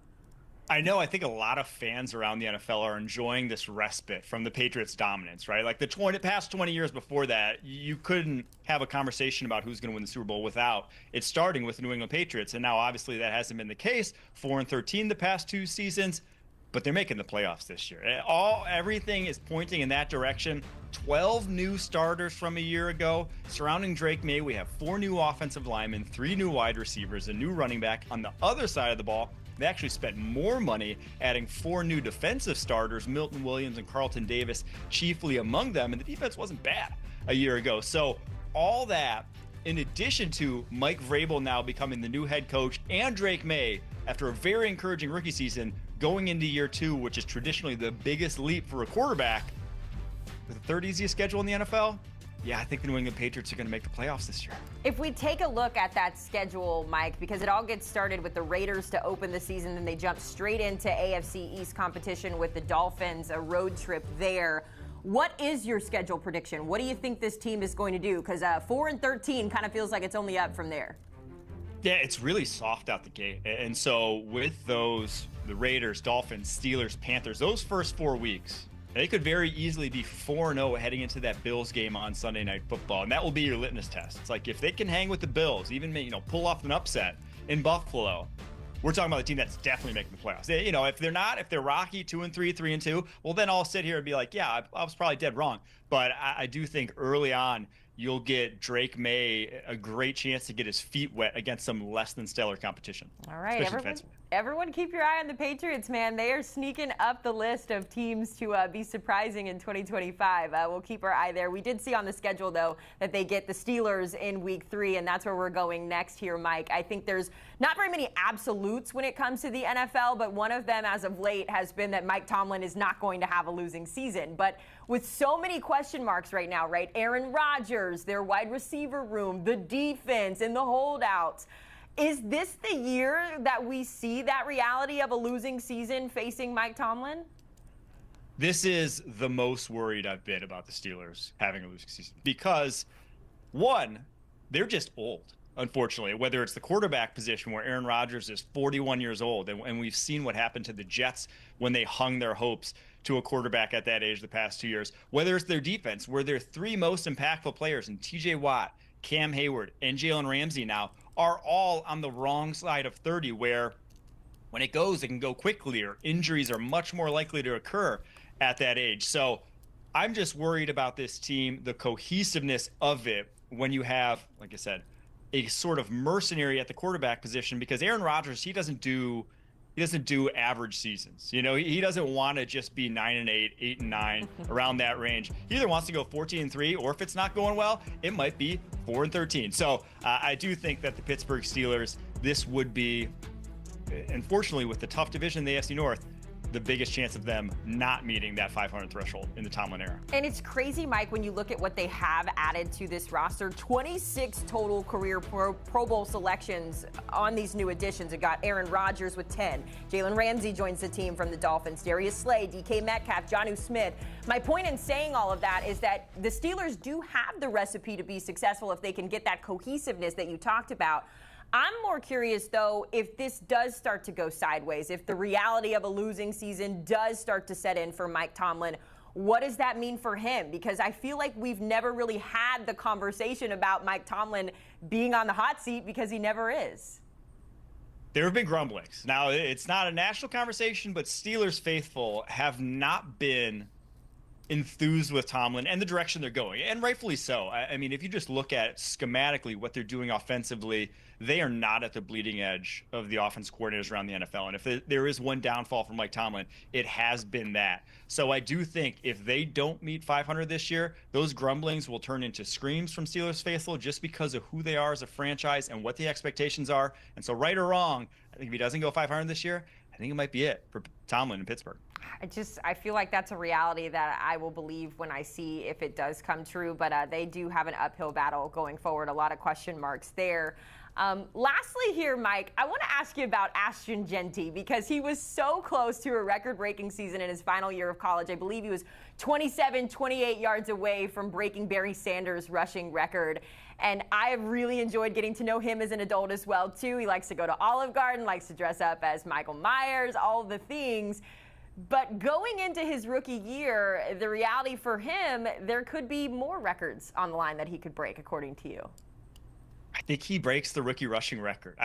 I know. I think a lot of fans around the NFL are enjoying this respite from the Patriots' dominance, right? Like the past 20 years before that, you couldn't have a conversation about who's going to win the Super Bowl without it starting with the New England Patriots. And now, obviously, that hasn't been the case. 4-13 the past 2 seasons, but they're making the playoffs this year. Everything is pointing in that direction. 12 new starters from a year ago. Surrounding Drake May, we have 4 new offensive linemen, 3 new wide receivers, a new running back. On the other side of the ball, they actually spent more money adding 4 new defensive starters, Milton Williams and Carlton Davis chiefly among them, and the defense wasn't bad a year ago. So all that, in addition to Mike Vrabel now becoming the new head coach and Drake May, after a very encouraging rookie season, going into year 2, which is traditionally the biggest leap for a quarterback, with the 3rd easiest schedule in the NFL, yeah, I think the New England Patriots are going to make the playoffs this year. If we take a look at that schedule, Mike, because it all gets started with the Raiders to open the season, then they jump straight into AFC East competition with the Dolphins, a road trip there. What is your schedule prediction? What do you think this team is going to do? Because 4-13 kind of feels like it's only up from there. Yeah, it's really soft out the gate. And so with those, the Raiders, Dolphins, Steelers, Panthers, those first 4 weeks, they could very easily be 4-0 heading into that Bills game on Sunday Night Football, and that will be your litmus test. It's like if they can hang with the Bills, even pull off an upset in Buffalo, we're talking about a team that's definitely making the playoffs. If they're rocky 2-3, 3-2, well then I'll sit here and be like, yeah, I was probably dead wrong. But I do think early on you'll get Drake May a great chance to get his feet wet against some less than stellar competition. All right, everyone keep your eye on the Patriots, man. They are sneaking up the list of teams to be surprising in 2025. We'll keep our eye there. We did see on the schedule, though, that they get the Steelers in week 3, and that's where we're going next here, Mike. I think there's not very many absolutes when it comes to the NFL, but one of them as of late has been that Mike Tomlin is not going to have a losing season. But with so many question marks right now, right? Aaron Rodgers, their wide receiver room, the defense, and the holdouts. Is this the year that we see that reality of a losing season facing Mike Tomlin? This is the most worried I've been about the Steelers having a losing season because, one, they're just old, unfortunately, whether it's the quarterback position where Aaron Rodgers is 41 years old, and we've seen what happened to the Jets when they hung their hopes to a quarterback at that age the past 2 years, whether it's their defense, where their 3 most impactful players, and TJ Watt, Cam Hayward, and Jalen Ramsey now, are all on the wrong side of 30, where when it goes, it can go quickly, or injuries are much more likely to occur at that age. So I'm just worried about this team, the cohesiveness of it, when you have, like I said, a sort of mercenary at the quarterback position, because Aaron Rodgers, he doesn't do average seasons. He doesn't want to just be 9-8, 8-9, around that range. He either wants to go 14-3, or if it's not going well, it might be 4-13. So I do think that the Pittsburgh Steelers, this would be, unfortunately, with the tough division in the AFC North, the biggest chance of them not meeting that 500 threshold in the Tomlin era. And it's crazy, Mike, when you look at what they have added to this roster. 26 total career Pro Bowl selections on these new additions. It got Aaron Rodgers with 10. Jalen Ramsey joins the team from the Dolphins. Darius Slay, DK Metcalf, Jonnu Smith. My point in saying all of that is that the Steelers do have the recipe to be successful if they can get that cohesiveness that you talked about. I'm more curious, though, if this does start to go sideways, if the reality of a losing season does start to set in for Mike Tomlin, what does that mean for him? Because I feel like we've never really had the conversation about Mike Tomlin being on the hot seat because he never is. There have been grumblings. Now, it's not a national conversation, but Steelers faithful have not been enthused with Tomlin and the direction they're going, and rightfully so. I mean, if you just look at schematically what they're doing offensively, they are not at the bleeding edge of the offense coordinators around the NFL. And if there is one downfall from Mike Tomlin, it has been that. So I do think if they don't meet 500 this year, those grumblings will turn into screams from Steelers faithful just because of who they are as a franchise and what the expectations are. And so right or wrong, I think if he doesn't go 500 this year, I think it might be it for Tomlin in Pittsburgh. I feel like that's a reality that I will believe when I see if it does come true. But they do have an uphill battle going forward. A lot of question marks there. Lastly here, Mike, I want to ask you about Ashton Jeanty because he was so close to a record-breaking season in his final year of college. I believe he was 28 yards away from breaking Barry Sanders' rushing record. And I have really enjoyed getting to know him as an adult as well, too. He likes to go to Olive Garden, likes to dress up as Michael Myers, all the things. But going into his rookie year, the reality for him, there could be more records on the line that he could break, according to you. I think he breaks the rookie rushing record.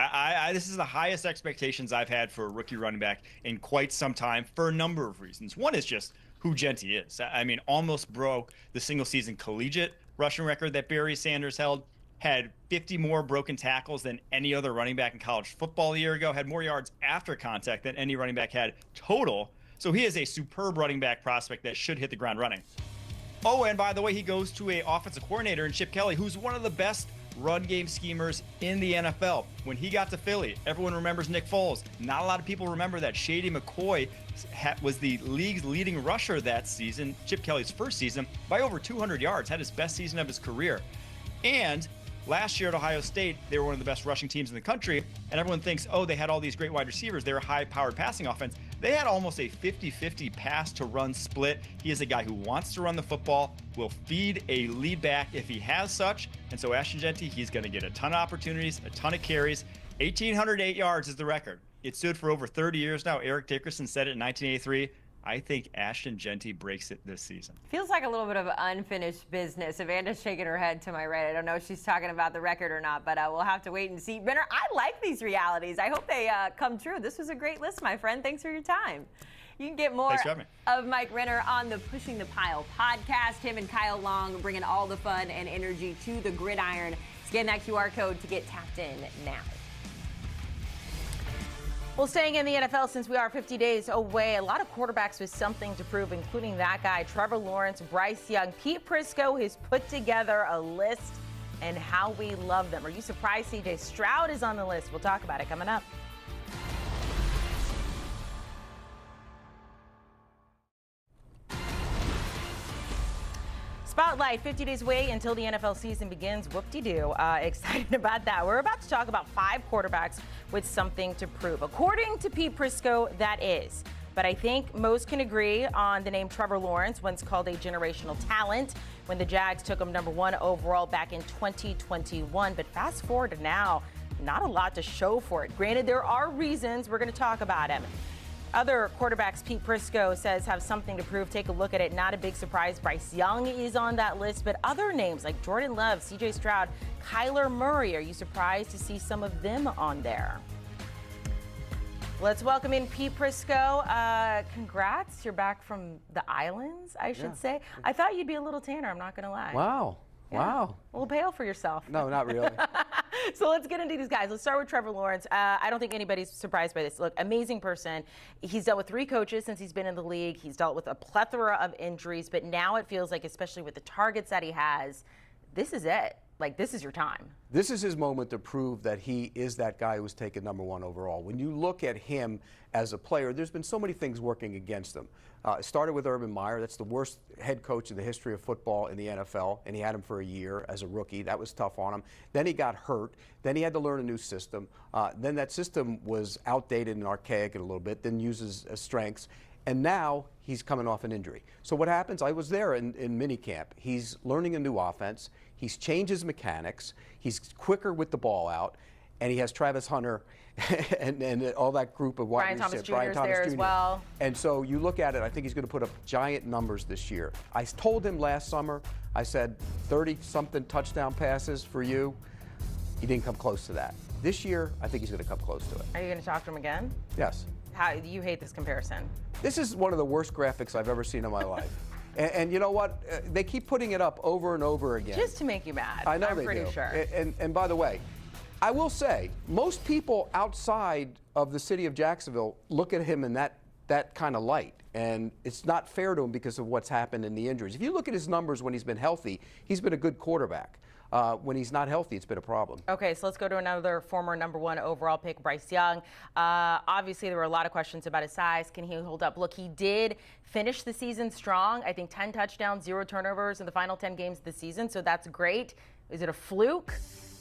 This is the highest expectations I've had for a rookie running back in quite some time for a number of reasons. One is just who Jeanty is. I mean, almost broke the single-season collegiate rushing record that Barry Sanders held, had 50 more broken tackles than any other running back in college football a year ago, had more yards after contact than any running back had total. So he is a superb running back prospect that should hit the ground running. Oh, and by the way, he goes to an offensive coordinator in Chip Kelly, who's one of the best run game schemers in the NFL. When he got to Philly, everyone remembers Nick Foles. Not a lot of people remember that Shady McCoy was the league's leading rusher that season, Chip Kelly's first season, by over 200 yards, had his best season of his career. And last year at Ohio State, they were one of the best rushing teams in the country, and everyone thinks, oh, they had all these great wide receivers. They're a high-powered passing offense. They had almost a 50-50 pass-to-run split. He is a guy who wants to run the football, will feed a lead back if he has such, and so Ashton Jeanty, he's going to get a ton of opportunities, a ton of carries. 1,808 yards is the record. It stood for over 30 years now. Eric Dickerson said it in 1983. I think Ashton Jeanty breaks it this season. Feels like a little bit of unfinished business. Amanda's shaking her head to my right. I don't know if she's talking about the record or not, but we'll have to wait and see. Renner, I like these realities. I hope they come true. This was a great list, my friend. Thanks for your time. You can get more of Mike Renner on the Pushing the Pile podcast. Him and Kyle Long bringing all the fun and energy to the gridiron. Scan that QR code to get tapped in now. Well, staying in the NFL since we are 50 days away, a lot of quarterbacks with something to prove, including that guy, Trevor Lawrence, Bryce Young, Pete Prisco has put together a list, and how we love them. Are you surprised CJ Stroud is on the list? We'll talk about it coming up. Spotlight, 50 days away until the NFL season begins. Whoop-de-doo. Excited about that. We're about to talk about 5 quarterbacks with something to prove. According to Pete Prisco, that is. But I think most can agree on the name Trevor Lawrence, once called a generational talent when the Jags took him #1 overall back in 2021. But fast forward to now, not a lot to show for it. Granted, there are reasons. We're going to talk about him. Other quarterbacks Pete Prisco says have something to prove. Take a look at it. Not a big surprise. Bryce Young is on that list, but other names like Jordan Love, CJ Stroud, Kyler Murray. Are you surprised to see some of them on there? Let's welcome in Pete Prisco. Congrats. You're back from the islands, I should say. I thought you'd be a little tanner. I'm not going to lie. Wow. Yeah. Wow. A little pale for yourself. No, not really. So let's get into these guys. Let's start with Trevor Lawrence. I don't think anybody's surprised by this. Look, amazing person. He's dealt with 3 coaches since he's been in the league. He's dealt with a plethora of injuries, but now it feels like, especially with the targets that he has, this is it. like, this is your time. This is his moment to prove that he is that guy who was taken #1 overall. When you look at him as a player, there's been so many things working against him. It started with Urban Meyer. That's the worst head coach in the history of football in the NFL, and he had him for a year as a rookie. That was tough on him. Then he got hurt. Then he had to learn a new system. Then that system was outdated and archaic a little bit, didn't use his strengths. And now he's coming off an injury. So what happens? I was there in minicamp. He's learning a new offense. He's changed his mechanics. He's quicker with the ball out. And he has Travis Hunter and all that group of wide receivers. Brian Thomas Jr. is there as well. And so you look at it, I think he's going to put up giant numbers this year. I told him last summer, I said 30-something touchdown passes for you. He didn't come close to that. This year, I think he's going to come close to it. Are you going to talk to him again? Yes. How you hate this comparison? This is one of the worst graphics I've ever seen in my life. And you know what? They keep putting it up over and over again. Just to make you mad. I know I'm they pretty do. sure. And by the way, I will say, most people outside of the city of Jacksonville look at him in that kind of light. And it's not fair to him because of what's happened in the injuries. If you look at his numbers when he's been healthy, he's been a good quarterback. When he's not healthy, it's been a problem. Okay, so let's go to another former #1 overall pick, Bryce Young. Obviously, there were a lot of questions about his size. Can he hold up? Look, he did finish the season strong. I think 10 touchdowns, 0 turnovers in the final 10 games of the season, so that's great. Is it a fluke?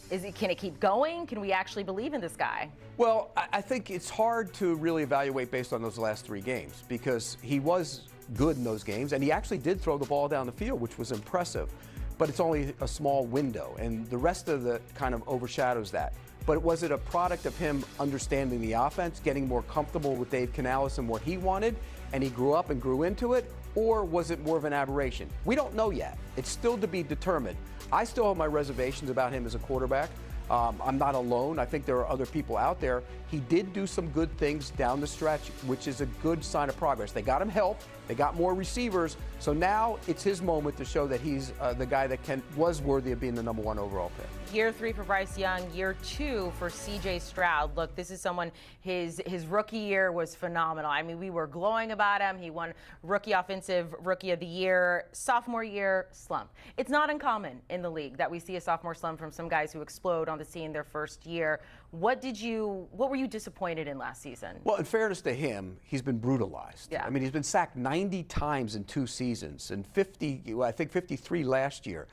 Can it keep going? Can we actually believe in this guy? Well, I think it's hard to really evaluate based on those last 3 games because he was good in those games, and he actually did throw the ball down the field, which was impressive. But it's only a small window, and the rest of it kind of overshadows that. But was it a product of him understanding the offense, getting more comfortable with Dave Canales and what he wanted, and he grew up and grew into it? Or was it more of an aberration? We don't know yet. It's still to be determined. I still have my reservations about him as a quarterback. I'm not alone. I think there are other people out there. He did do some good things down the stretch, which is a good sign of progress. They got him help. They got more receivers. So now it's his moment to show that he's the guy that was worthy of being the #1 overall pick. Year 3 for Bryce Young, year 2 for C.J. Stroud. Look, this is someone, his rookie year was phenomenal. I mean, we were glowing about him. He won Offensive Rookie of the Year. Sophomore year, slump. It's not uncommon in the league that we see a sophomore slump from some guys who explode on the scene their first year. What were you disappointed in last season? Well, in fairness to him, he's been brutalized. Yeah. I mean, he's been sacked 90 times in 2 seasons and 53 last year.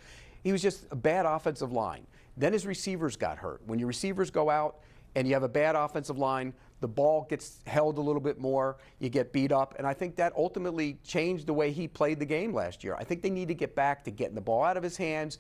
He was just a bad offensive line. Then his receivers got hurt. When your receivers go out and you have a bad offensive line, the ball gets held a little bit more, you get beat up, and I think that ultimately changed the way he played the game last year. I think they need to get back to getting the ball out of his hands.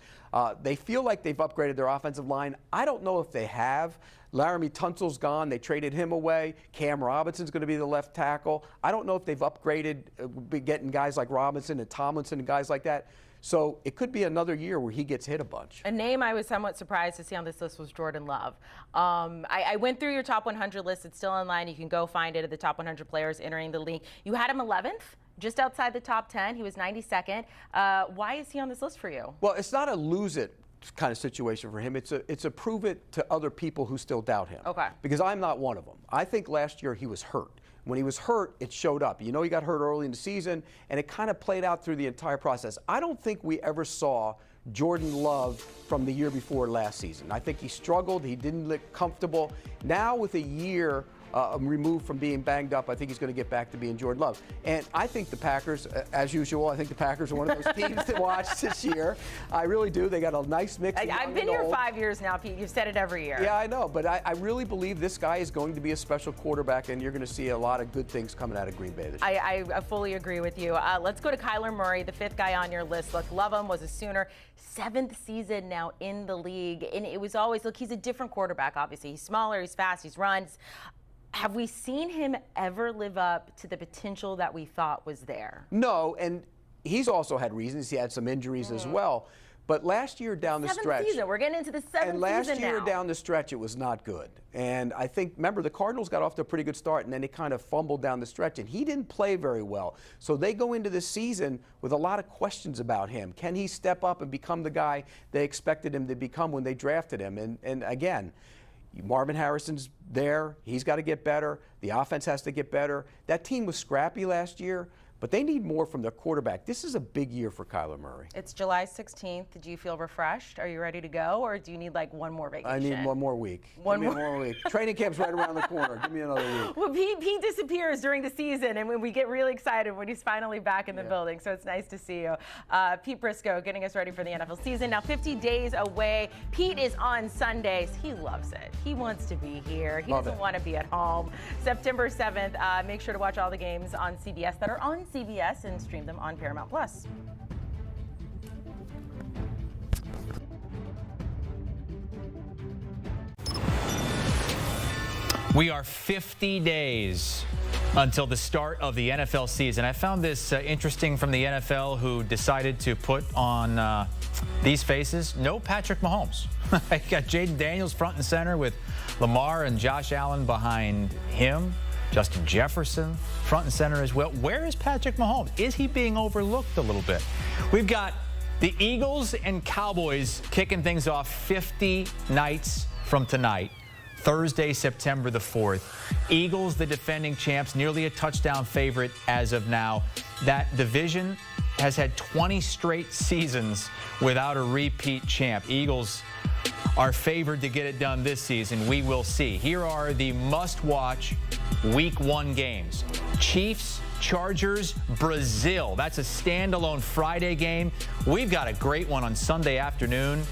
They feel like they've upgraded their offensive line. I don't know if they have. Laramie Tunsil's gone. They traded him away. Cam Robinson's going to be the left tackle. I don't know if they've upgraded getting guys like Robinson and Tomlinson and guys like that. So it could be another year where he gets hit a bunch. A name I was somewhat surprised to see on this list was Jordan Love. I went through your top 100 list. It's still online. You can go find it at the top 100 players entering the league. You had him 11th, just outside the top 10. He was 92nd. Why is he on this list for you? Well, it's not a lose it kind of situation for him. It's a prove it to other people who still doubt him. Okay. Because I'm not one of them. I think last year he was hurt. When he was hurt, it showed up. You know, he got hurt early in the season, and it kind of played out through the entire process. I don't think we ever saw Jordan Love from the year before last season. I think he struggled. He didn't look comfortable. Now, with a year removed from being banged up, I think he's going to get back to being Jordan Love. And I think the Packers, as usual, I think the Packers are one of those teams to watch this year. I really do. They got a nice mix. I've been here 5 years now, Pete. You've said it every year. Yeah, I know. But I really believe this guy is going to be a special quarterback, and you're going to see a lot of good things coming out of Green Bay this year. I fully agree with you. Let's go to Kyler Murray, the 5th guy on your list. Look, love him, was a Sooner. 7th season now in the league. And it was always, look, he's a different quarterback, obviously. He's smaller, he's fast, he's runs. Have we seen him ever live up to the potential that we thought was there? No, and he's also had reasons. He had some injuries as well. But last year down the stretch, season. We're getting into the 7th season now. And last year down the stretch, it was not good. And I think, remember, the Cardinals got off to a pretty good start, and then they kind of fumbled down the stretch, and he didn't play very well. So they go into this season with a lot of questions about him. Can he step up and become the guy they expected him to become when they drafted him? And again, Marvin Harrison's there. He's got to get better. The offense has to get better. That team was scrappy last year, but they need more from their quarterback. This is a big year for Kyler Murray. It's July 16th. Do you feel refreshed? Are you ready to go, or do you need like one more vacation? I need one more week. Give me one more week. Training camp's right around the corner. Give me another week. Well, Pete disappears during the season, and when we get really excited when he's finally back in the building, so it's nice to see you. Pete Prisco getting us ready for the NFL season. Now 50 days away. Pete is on Sundays. He loves it. He wants to be here. He doesn't want to be at home. September 7th, make sure to watch all the games on CBS that are on CBS and stream them on Paramount+. We are 50 days until the start of the NFL season. I found this interesting from the NFL, who decided to put on these faces. No Patrick Mahomes. I got Jaden Daniels front and center with Lamar and Josh Allen behind him. Justin Jefferson front and center as well. Where is Patrick Mahomes? Is he being overlooked a little bit? We've got the Eagles and Cowboys kicking things off 50 nights from tonight. Thursday, September the 4th. Eagles, the defending champs, nearly a touchdown favorite as of now. That division has had 20 straight seasons without a repeat champ. Eagles are favored to get it done this season. We will see. Here are the must-watch Week 1 games. Chiefs, Chargers, Brazil. That's a standalone Friday game. We've got a great one on Sunday afternoon.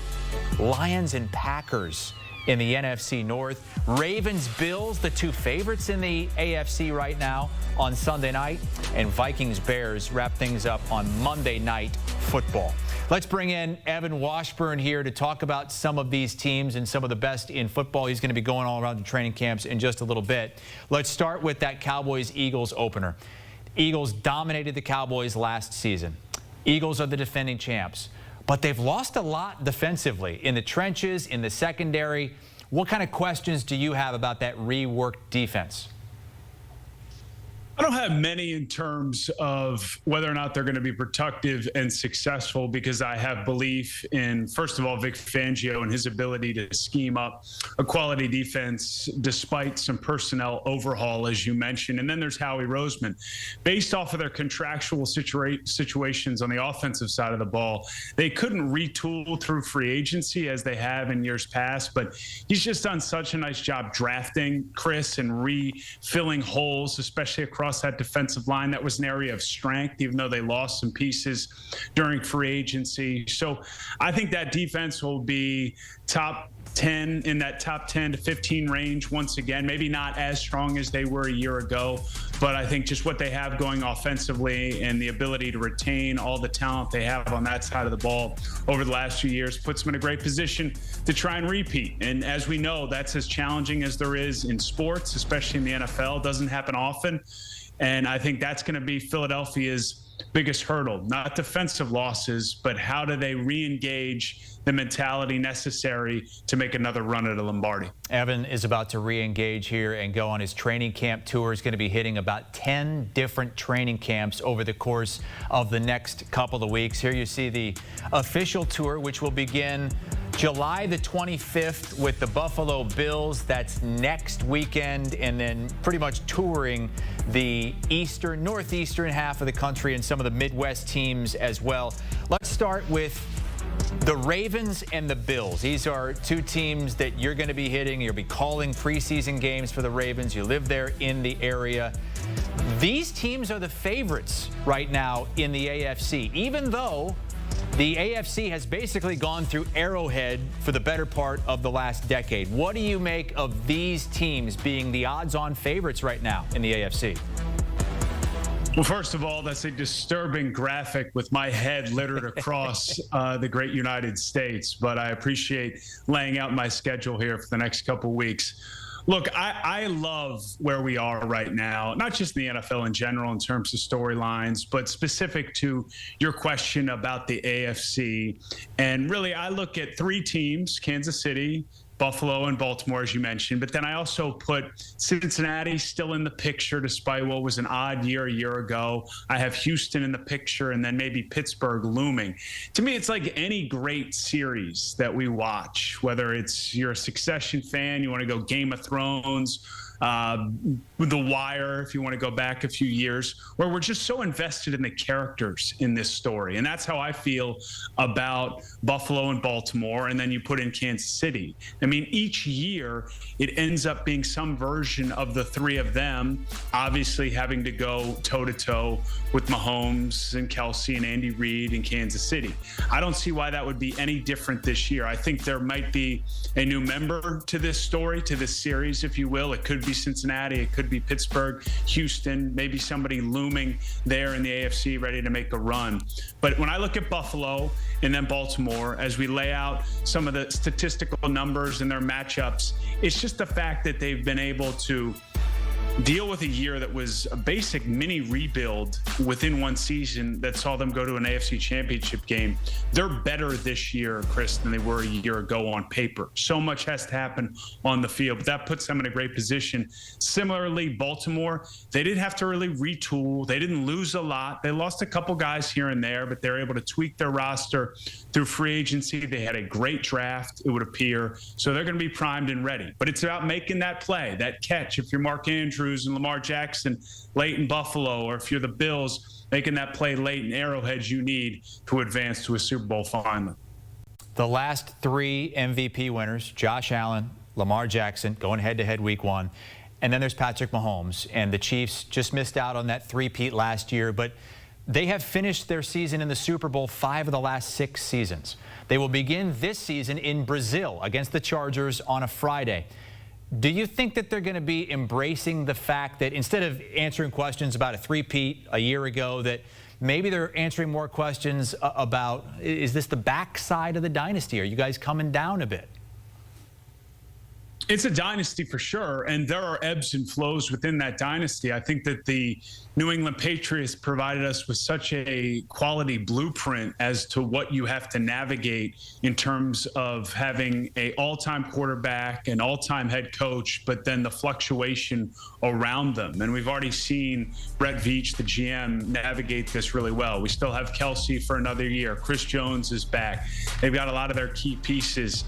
Lions and Packers in the NFC North. Ravens, Bills, the two favorites in the AFC right now on Sunday night. And Vikings, Bears wrap things up on Monday Night Football. Let's bring in Evan Washburn here to talk about some of these teams and some of the best in football. He's going to be going all around the training camps in just a little bit. Let's start with that Cowboys-Eagles opener. Eagles dominated the Cowboys last season. Eagles are the defending champs. But they've lost a lot defensively in the trenches, in the secondary. What kind of questions do you have about that reworked defense? I don't have many in terms of whether or not they're going to be productive and successful, because I have belief in, first of all, Vic Fangio and his ability to scheme up a quality defense despite some personnel overhaul, as you mentioned. And then there's Howie Roseman. Based off of their contractual situations on the offensive side of the ball, they couldn't retool through free agency as they have in years past, but he's just done such a nice job drafting, Chris, and refilling holes, especially across that defensive line. That was an area of strength, even though they lost some pieces during free agency. So I think that defense will be top 10, in that top 10 to 15 range once again. Maybe not as strong as they were a year ago, but I think just what they have going offensively and the ability to retain all the talent they have on that side of the ball over the last few years puts them in a great position to try and repeat. And as we know, that's as challenging as there is in sports, especially in the NFL. It doesn't happen often. And I think that's going to be Philadelphia's biggest hurdle, not defensive losses, but how do they re-engage the mentality necessary to make another run at a Lombardi. Evan is about to re-engage here and go on his training camp tour. He's going to be hitting about 10 different training camps over the course of the next couple of weeks. Here you see the official tour, which will begin July the 25th with the Buffalo Bills. That's next weekend, and then pretty much touring the northeastern half of the country and some of the Midwest teams as well. Let's start with the Ravens and the Bills. These are two teams that you're going to be hitting. You'll be calling preseason games for the Ravens. You live there in the area. These teams are the favorites right now in the AFC, even though the AFC has basically gone through Arrowhead for the better part of the last decade. What do you make of these teams being the odds-on favorites right now in the AFC? Well, first of all, that's a disturbing graphic with my head littered across the great United States, but I appreciate laying out my schedule here for the next couple weeks. Look, I love where we are right now, not just in the NFL in general in terms of storylines, but specific to your question about the AFC. And really, I look at three teams, Kansas City, Buffalo and Baltimore, as you mentioned, but then I also put Cincinnati still in the picture despite what was an odd year a year ago. I have Houston in the picture, and then maybe Pittsburgh looming. To me, it's like any great series that we watch, whether it's you're a Succession fan, you want to go Game of Thrones, The Wire, if you want to go back a few years, where we're just so invested in the characters in this story. And that's how I feel about Buffalo and Baltimore. And then you put in Kansas City. I mean, each year it ends up being some version of the three of them, obviously having to go toe-to-toe with Mahomes and Kelsey and Andy Reid in Kansas City. I don't see why that would be any different this year. I think there might be a new member to this story, to this series, if you will. It could be Cincinnati, it could be Pittsburgh, Houston, maybe somebody looming there in the AFC ready to make a run. But when I look at Buffalo and then Baltimore, as we lay out some of the statistical numbers and their matchups, it's just the fact that they've been able to deal with a year that was a basic mini rebuild within one season that saw them go to an AFC championship game. They're better this year, Chris, than they were a year ago on paper. So much has to happen on the field, but that puts them in a great position. Similarly, Baltimore, they didn't have to really retool. They didn't lose a lot. They lost a couple guys here and there, but they're able to tweak their roster through free agency. They had a great draft, it would appear. So they're going to be primed and ready. But it's about making that play, that catch. If you're Mark Andrews and Lamar Jackson late in Buffalo, or if you're the Bills, making that play late in Arrowhead you need to advance to a Super Bowl final. The last three MVP winners, Josh Allen, Lamar Jackson, going head-to-head week one. And then there's Patrick Mahomes. And the Chiefs just missed out on that three-peat last year, but they have finished their season in the Super Bowl 5 of the last 6 seasons. They will begin this season in Brazil against the Chargers on a Friday. Do you think that they're going to be embracing the fact that instead of answering questions about a three-peat a year ago, that maybe they're answering more questions about, is this the backside of the dynasty? Are you guys coming down a bit? It's a dynasty for sure, and there are ebbs and flows within that dynasty. I think that the New England Patriots provided us with such a quality blueprint as to what you have to navigate in terms of having an all-time quarterback, an all-time head coach, but then the fluctuation around them. And we've already seen Brett Veach, the GM, navigate this really well. We still have Kelsey for another year. Chris Jones is back. They've got a lot of their key pieces.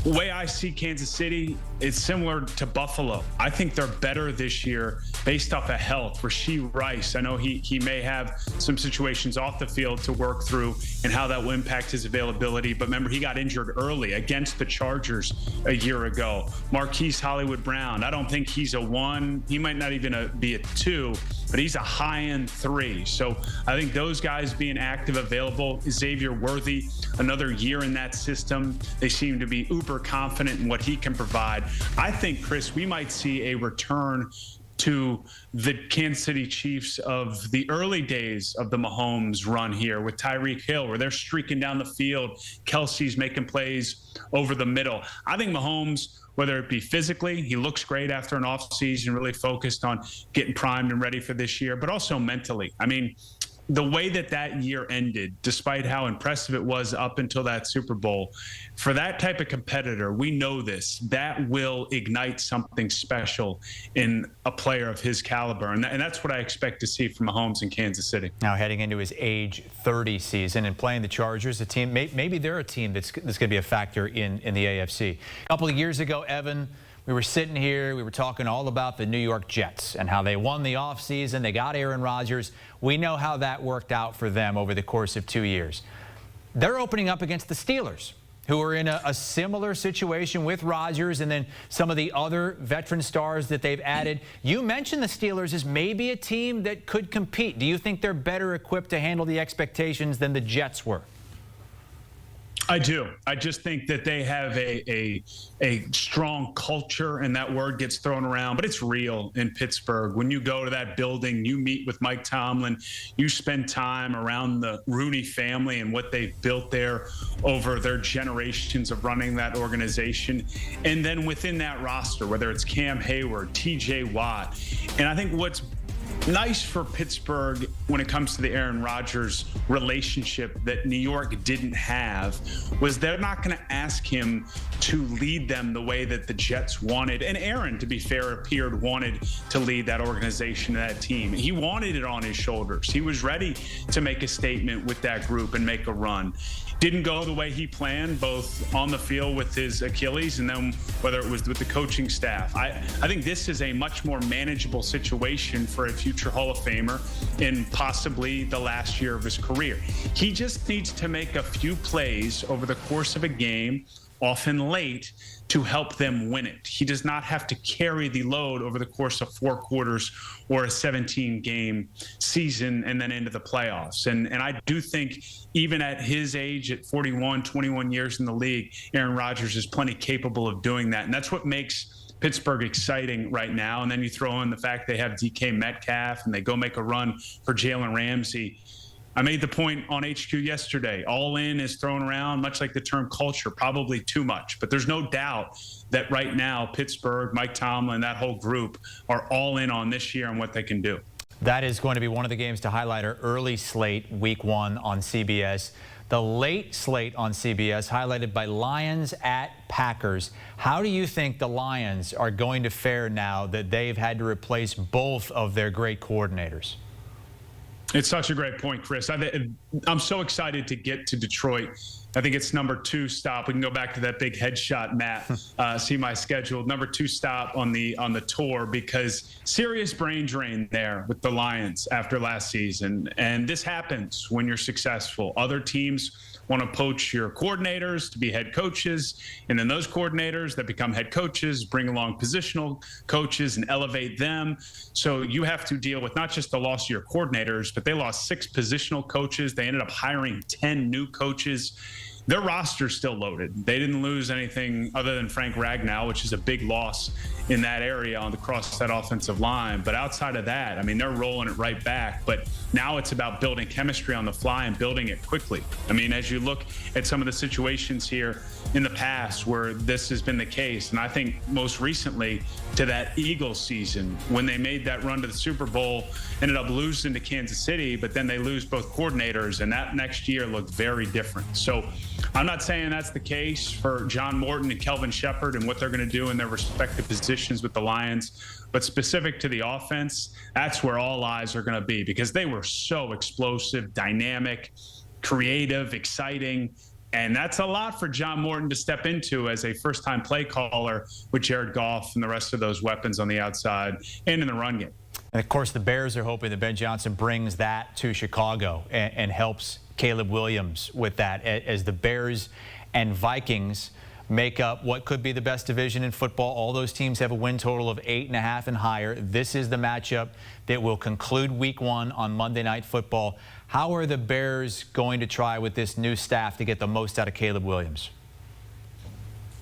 The way I see Kansas City, it's similar to Buffalo. I think they're better this year based off of health. Rashee Rice, I know he may have some situations off the field to work through and how that will impact his availability. But remember, he got injured early against the Chargers a year ago. Marquise Hollywood-Brown, I don't think he's a 1. He might not even be a 2, but he's a high-end 3. So I think those guys being active, available. Xavier Worthy, another year in that system. They seem to be uber confident in what he can provide. I think, Chris, we might see a return to the Kansas City Chiefs of the early days of the Mahomes run here with Tyreek Hill, where they're streaking down the field. Kelsey's making plays over the middle. I think Mahomes, whether it be physically, he looks great after an offseason, really focused on getting primed and ready for this year, but also mentally. I mean, the way that year ended, despite how impressive it was up until that Super Bowl, for that type of competitor, we know this, that will ignite something special in a player of his caliber. And that's what I expect to see from Mahomes in Kansas City. Now heading into his age 30 season and playing the Chargers, a team, maybe they're a team that's going to be a factor in the AFC. A couple of years ago, Evan, we were sitting here, we were talking all about the New York Jets and how they won the offseason. They got Aaron Rodgers. We know how that worked out for them over the course of 2 years. They're opening up against the Steelers, who are in a similar situation with Rodgers and then some of the other veteran stars that they've added. You mentioned the Steelers as maybe a team that could compete. Do you think they're better equipped to handle the expectations than the Jets were? I do. I just think that they have a strong culture, and that word gets thrown around, but it's real in Pittsburgh. When you go to that building, you meet with Mike Tomlin, you spend time around the Rooney family and what they've built there over their generations of running that organization. And then within that roster, whether it's Cam Hayward, TJ Watt, and I think what's nice for Pittsburgh when it comes to the Aaron Rodgers relationship that New York didn't have was they're not going to ask him to lead them the way that the Jets wanted. And Aaron, to be fair, appeared wanted to lead that organization, that team. He wanted it on his shoulders. He was ready to make a statement with that group and make a run. Didn't go the way he planned, both on the field with his Achilles and then whether it was with the coaching staff. I think this is a much more manageable situation for a future Hall of Famer in possibly the last year of his career. He just needs to make a few plays over the course of a game, often late, to help them win it. He does not have to carry the load over the course of 4 quarters or a 17-game season and then into the playoffs. And I do think even at his age, at 41, 21 years in the league, Aaron Rodgers is plenty capable of doing that. And that's what makes Pittsburgh exciting right now. And then you throw in the fact they have DK Metcalf and they go make a run for Jalen Ramsey. I made the point on HQ yesterday. All in is thrown around, much like the term culture, probably too much. But there's no doubt that right now, Pittsburgh, Mike Tomlin, that whole group are all in on this year and what they can do. That is going to be one of the games to highlight our early slate, week 1 on CBS. The late slate on CBS, highlighted by Lions at Packers. How do you think the Lions are going to fare now that they've had to replace both of their great coordinators? It's such a great point, Chris. I'm so excited to get to Detroit. I think it's number 2 stop. We can go back to that big headshot map, see my schedule. Number 2 stop on the tour, because serious brain drain there with the Lions after last season. And this happens when you're successful. Other teams want to poach your coordinators to be head coaches, and then those coordinators that become head coaches bring along positional coaches and elevate them. So you have to deal with not just the loss of your coordinators, but they lost 6 positional coaches. They ended up hiring 10 new coaches. Their roster's still loaded. They didn't lose anything other than Frank Ragnow, which is a big loss in that area across that offensive line. But outside of that, I mean, they're rolling it right back. But now it's about building chemistry on the fly and building it quickly. I mean, as you look at some of the situations here in the past where this has been the case, and I think most recently to that Eagles season when they made that run to the Super Bowl, ended up losing to Kansas City, but then they lose both coordinators, and that next year looked very different. So I'm not saying that's the case for John Morton and Kelvin Shepard and what they're going to do in their respective positions with the Lions, but specific to the offense, that's where all eyes are going to be, because they were so explosive, dynamic, creative, exciting. And that's a lot for John Morton to step into as a first-time play caller with Jared Goff and the rest of those weapons on the outside and in the run game. And, of course, the Bears are hoping that Ben Johnson brings that to Chicago and helps Caleb Williams with that, as the Bears and Vikings make up what could be the best division in football. All those teams have a win total of 8.5 and higher. This is the matchup that will conclude week 1 on Monday Night Football. How are the Bears going to try with this new staff to get the most out of Caleb Williams?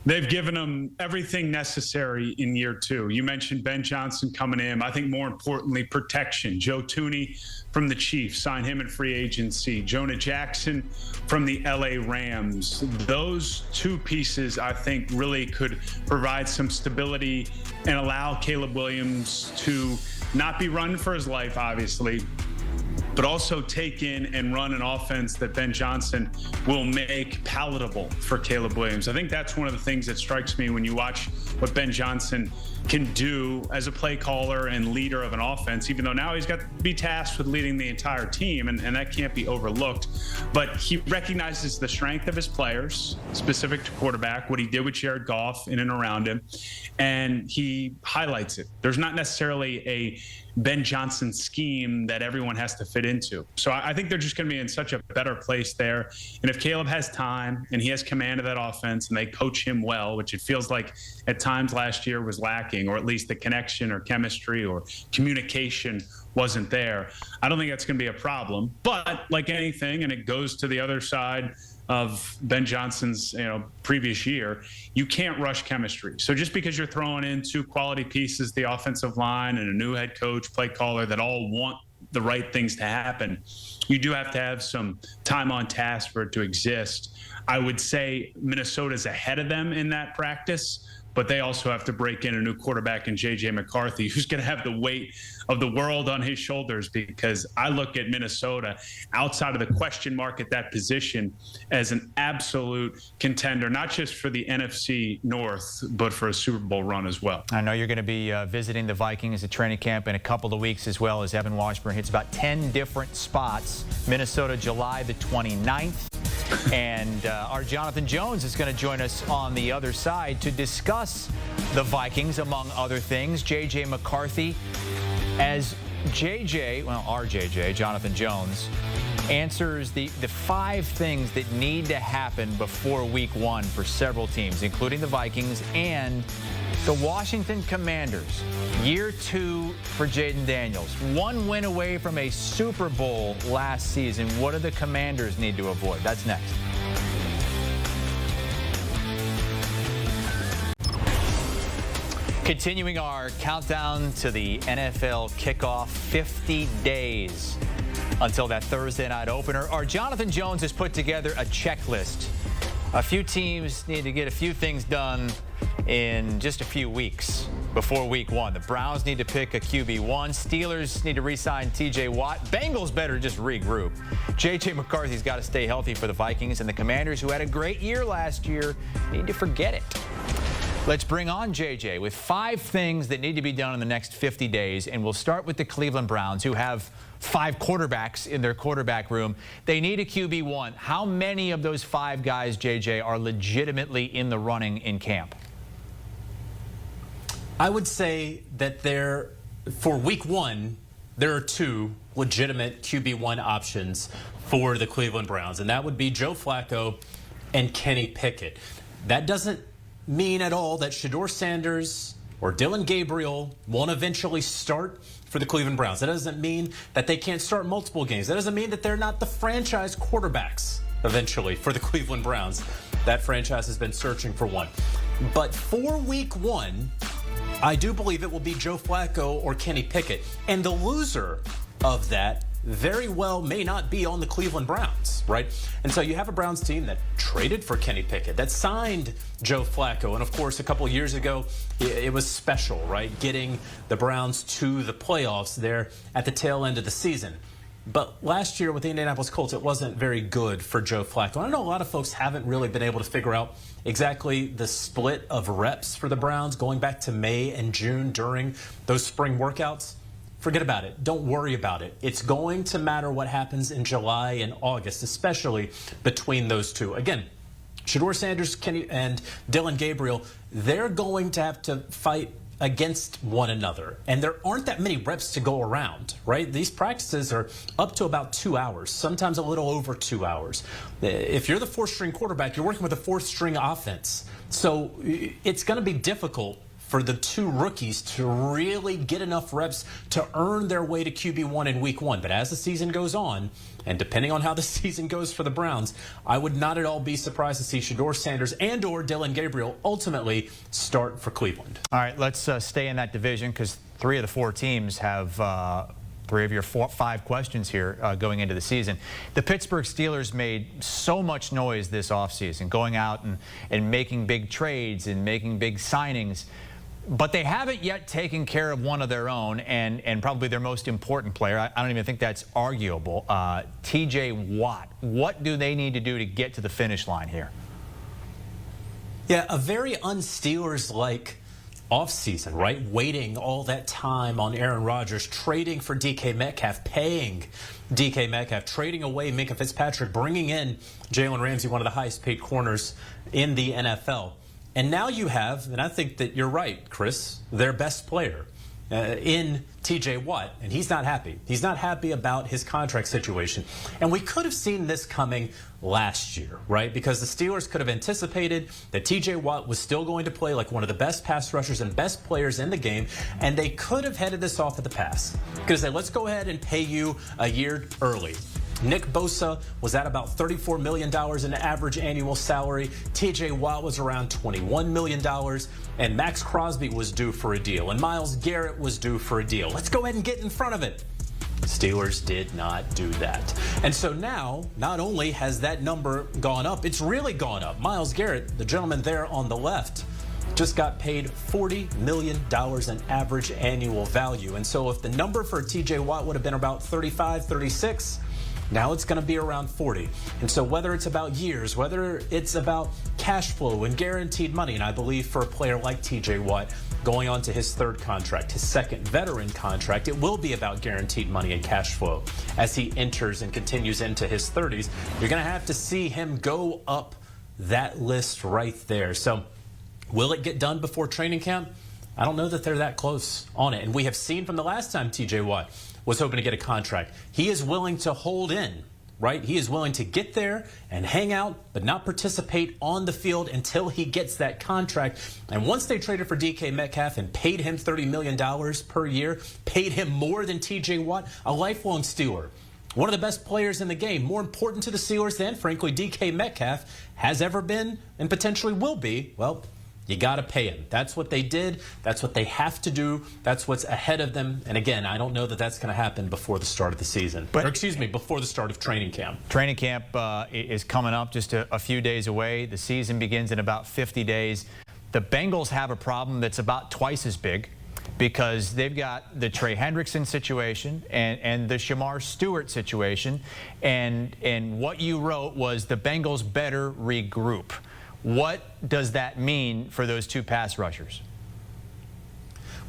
They've given him everything necessary in year 2. You mentioned Ben Johnson coming in. I think more importantly, protection. Joe Thuney from the Chiefs, signed him in free agency. Jonah Jackson from the LA Rams. Those 2 pieces, I think, really could provide some stability and allow Caleb Williams to not be running for his life, obviously, but also take in and run an offense that Ben Johnson will make palatable for Caleb Williams. I think that's one of the things that strikes me when you watch what Ben Johnson can do as a play caller and leader of an offense, even though now he's got to be tasked with leading the entire team, and that can't be overlooked. But he recognizes the strength of his players, specific to quarterback, what he did with Jared Goff in and around him, and he highlights it. There's not necessarily a Ben Johnson scheme that everyone has to fit into. So I think they're just going to be in such a better place there. And if Caleb has time and he has command of that offense and they coach him well, which it feels like at times last year was lacking, or at least the connection or chemistry or communication wasn't there, I don't think that's going to be a problem. But like anything, and it goes to the other side of Ben Johnson's previous year, you can't rush chemistry. So just because you're throwing in 2 quality pieces, the offensive line and a new head coach, play caller, that all want the right things to happen, you do have to have some time on task for it to exist. I would say Minnesota's ahead of them in that practice, but they also have to break in a new quarterback in J.J. McCarthy, who's going to have the weight of the world on his shoulders, because I look at Minnesota outside of the question mark at that position as an absolute contender, not just for the NFC North, but for a Super Bowl run as well. I know you're going to be visiting the Vikings at training camp in a couple of weeks, as well as Evan Washburn hits about 10 different spots. Minnesota, July the 29th. And our Jonathan Jones is going to join us on the other side to discuss the Vikings, among other things. J.J. McCarthy, as our J.J., Jonathan Jones, answers the 5 things that need to happen before week 1 for several teams, including the Vikings and the Washington Commanders. Year 2 for Jaden Daniels. 1 win away from a Super Bowl last season. What do the Commanders need to avoid? That's next. Continuing our countdown to the NFL kickoff, 50 days until that Thursday night opener. Our Jonathan Jones has put together a checklist. A few teams need to get a few things done in just a few weeks before week 1. The Browns need to pick a QB1. Steelers need to re-sign TJ Watt. Bengals better just regroup. J.J. McCarthy's got to stay healthy for the Vikings, and the Commanders, who had a great year last year, need to forget it. Let's bring on J.J. with 5 things that need to be done in the next 50 days, and we'll start with the Cleveland Browns, who have 5 quarterbacks in their quarterback room. They need a QB1. How many of those 5 guys, J.J., are legitimately in the running in camp? I would say that for week 1, there are 2 legitimate QB1 options for the Cleveland Browns, and that would be Joe Flacco and Kenny Pickett. That doesn't mean at all that Shedeur Sanders or Dylan Gabriel won't eventually start for the Cleveland Browns. That doesn't mean that they can't start multiple games. That doesn't mean that they're not the franchise quarterbacks eventually for the Cleveland Browns. That franchise has been searching for one. But for week 1, I do believe it will be Joe Flacco or Kenny Pickett. And the loser of that very well may not be on the Cleveland Browns, right? And so you have a Browns team that traded for Kenny Pickett, that signed Joe Flacco. And of course, a couple of years ago, it was special, right? Getting the Browns to the playoffs there at the tail end of the season. But last year with the Indianapolis Colts, it wasn't very good for Joe Flacco. I know a lot of folks haven't really been able to figure out exactly the split of reps for the Browns going back to May and June during those spring workouts. Forget about it. Don't worry about it. It's going to matter what happens in July and August, especially between those two. Again, Shedeur Sanders, Kenny, and Dylan Gabriel, they're going to have to fight against one another. And there aren't that many reps to go around, right? These practices are up to about 2 hours, sometimes a little over 2 hours. If you're the 4th-string quarterback, you're working with a 4th-string offense. So it's going to be difficult for the 2 rookies to really get enough reps to earn their way to QB1 in week 1. But as the season goes on, and depending on how the season goes for the Browns, I would not at all be surprised to see Shedeur Sanders and or Dylan Gabriel ultimately start for Cleveland. All right, let's stay in that division because 3 of the 4 teams have 3 of your 5 questions here going into the season. The Pittsburgh Steelers made so much noise this offseason, going out and making big trades and making big signings. But they haven't yet taken care of one of their own and probably their most important player. I don't even think that's arguable. TJ Watt. What do they need to do to get to the finish line here? Yeah, a very un-Steelers-like offseason, right? Waiting all that time on Aaron Rodgers, trading for DK Metcalf, paying DK Metcalf, trading away Minkah Fitzpatrick, bringing in Jalen Ramsey, one of the highest paid corners in the NFL. And now you have, and I think that you're right, Chris, their best player in TJ Watt, and he's not happy. He's not happy about his contract situation. And we could have seen this coming last year, right? Because the Steelers could have anticipated that TJ Watt was still going to play like one of the best pass rushers and best players in the game, and they could have headed this off at the pass. Because they let's go ahead and pay you a year early. Nick Bosa was at about $34 million in average annual salary. TJ Watt was around $21 million. And Max Crosby was due for a deal. And Myles Garrett was due for a deal. Let's go ahead and get in front of it. Steelers did not do that. And so now, not only has that number gone up, it's really gone up. Myles Garrett, the gentleman there on the left, just got paid $40 million in average annual value. And so if the number for TJ Watt would have been about 35, 36, now it's going to be around 40. And so whether it's about years, whether it's about cash flow and guaranteed money, and I believe for a player like TJ Watt going on to his third contract, his second veteran contract, it will be about guaranteed money and cash flow as he enters and continues into his 30s. You're going to have to see him go up that list right there. So will it get done before training camp? I don't know that they're that close on it. And we have seen from the last time TJ Watt was hoping to get a contract, he is willing to hold in, right? He is willing to get there and hang out, but not participate on the field until he gets that contract. And once they traded for DK Metcalf and paid him $30 million per year, paid him more than TJ Watt, a lifelong Steeler, one of the best players in the game, more important to the Steelers than, frankly, DK Metcalf has ever been and potentially will be, well, you got to pay him. That's what they did. That's what they have to do. That's what's ahead of them. And again, I don't know that that's going to happen before the start of the season. Or excuse me, before the start of training camp. Training camp is coming up just a few days away. The season begins in about 50 days. The Bengals have a problem that's about twice as big because they've got the Trey Hendrickson situation and the Shamar Stewart situation. And what you wrote was the Bengals better regroup. What does that mean for those two pass rushers?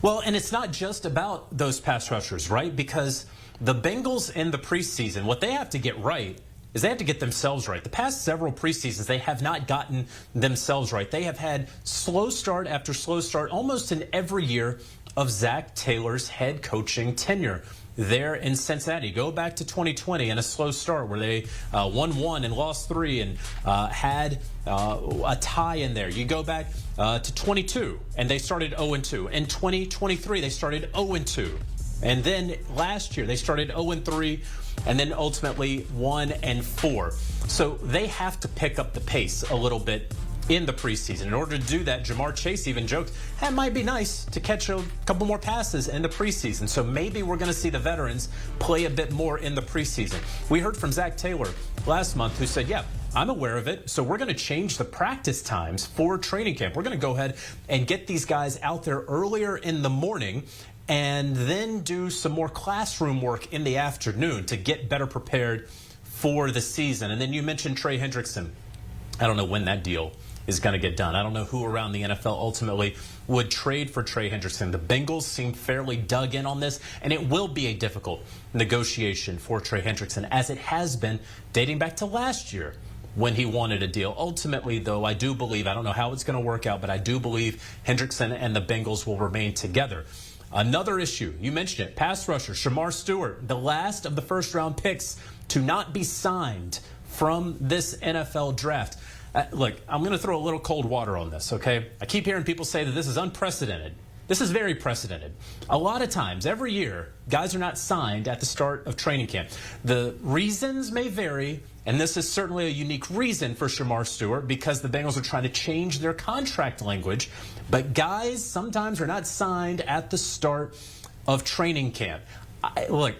Well, and it's not just about those pass rushers, right? Because the Bengals in the preseason, what they have to get right is they have to get themselves right. The past several preseasons, they have not gotten themselves right. They have had slow start after slow start almost in every year of Zach Taylor's head coaching tenure there in Cincinnati. Go back to 2020 and a slow start where they won 1 and lost 3 and had a tie in there. You go back to 22 and they started 0-2. In 2023, they started 0-2. And then last year, they started 0-3 and then ultimately 1-4. So they have to pick up the pace a little bit in the preseason. In order to do that, Jamar Chase even joked, it might be nice to catch a couple more passes in the preseason. So maybe we're going to see the veterans play a bit more in the preseason. We heard from Zach Taylor last month who said, yeah, I'm aware of it. So we're going to change the practice times for training camp. We're going to go ahead and get these guys out there earlier in the morning and then do some more classroom work in the afternoon to get better prepared for the season. And then you mentioned Trey Hendrickson. I don't know when that deal is going to get done. I don't know who around the NFL ultimately would trade for Trey Hendrickson. The Bengals seem fairly dug in on this, and it will be a difficult negotiation for Trey Hendrickson, as it has been dating back to last year when he wanted a deal. Ultimately, though, I do believe, I don't know how it's going to work out, but I do believe Hendrickson and the Bengals will remain together. Another issue, you mentioned it, pass rusher Shamar Stewart, the last of the first-round picks to not be signed from this NFL draft. Look, I'm going to throw a little cold water on this, okay? I keep hearing people say that this is unprecedented. This is very precedented. A lot of times, every year, guys are not signed at the start of training camp. The reasons may vary, and this is certainly a unique reason for Shamar Stewart because the Bengals are trying to change their contract language. But guys sometimes are not signed at the start of training camp. Look,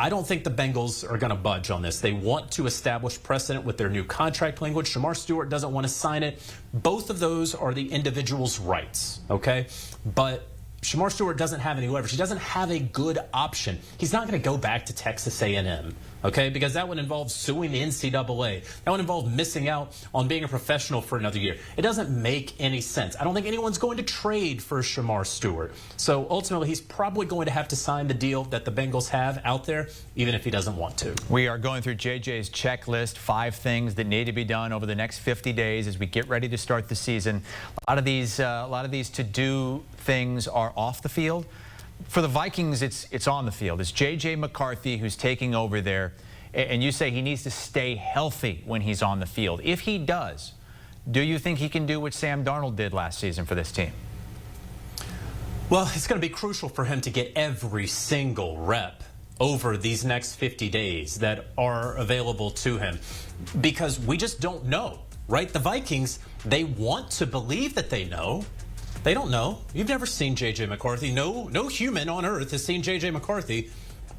I don't think the Bengals are going to budge on this. They want to establish precedent with their new contract language. Shamar Stewart doesn't want to sign it. Both of those are the individual's rights, okay? But Shamar Stewart doesn't have any leverage. He doesn't have a good option. He's not going to go back to Texas A&M, okay? Because that would involve suing the NCAA. That would involve missing out on being a professional for another year. It doesn't make any sense. I don't think anyone's going to trade for Shamar Stewart. So ultimately, he's probably going to have to sign the deal that the Bengals have out there, even if he doesn't want to. We are going through JJ's checklist, 5 things that need to be done over the next 50 days as we get ready to start the season. A lot of these to-do things are off the field. For the Vikings, it's on the field. It's J.J. McCarthy who's taking over there, and you say he needs to stay healthy when he's on the field. If he does, do you think he can do what Sam Darnold did last season for this team? Well, it's going to be crucial for him to get every single rep over these next 50 days that are available to him because we just don't know, right? The Vikings, they want to believe that they know. They don't know. You've never seen J.J. McCarthy. No human on earth has seen J.J. McCarthy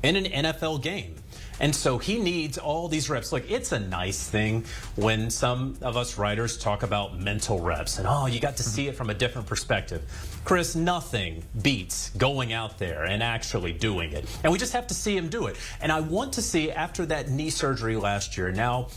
in an NFL game. And so he needs all these reps. Look, it's a nice thing when some of us writers talk about mental reps and, oh, you got to see it from a different perspective. Chris, nothing beats going out there and actually doing it. And we just have to see him do it. And I want to see, after that knee surgery last year, now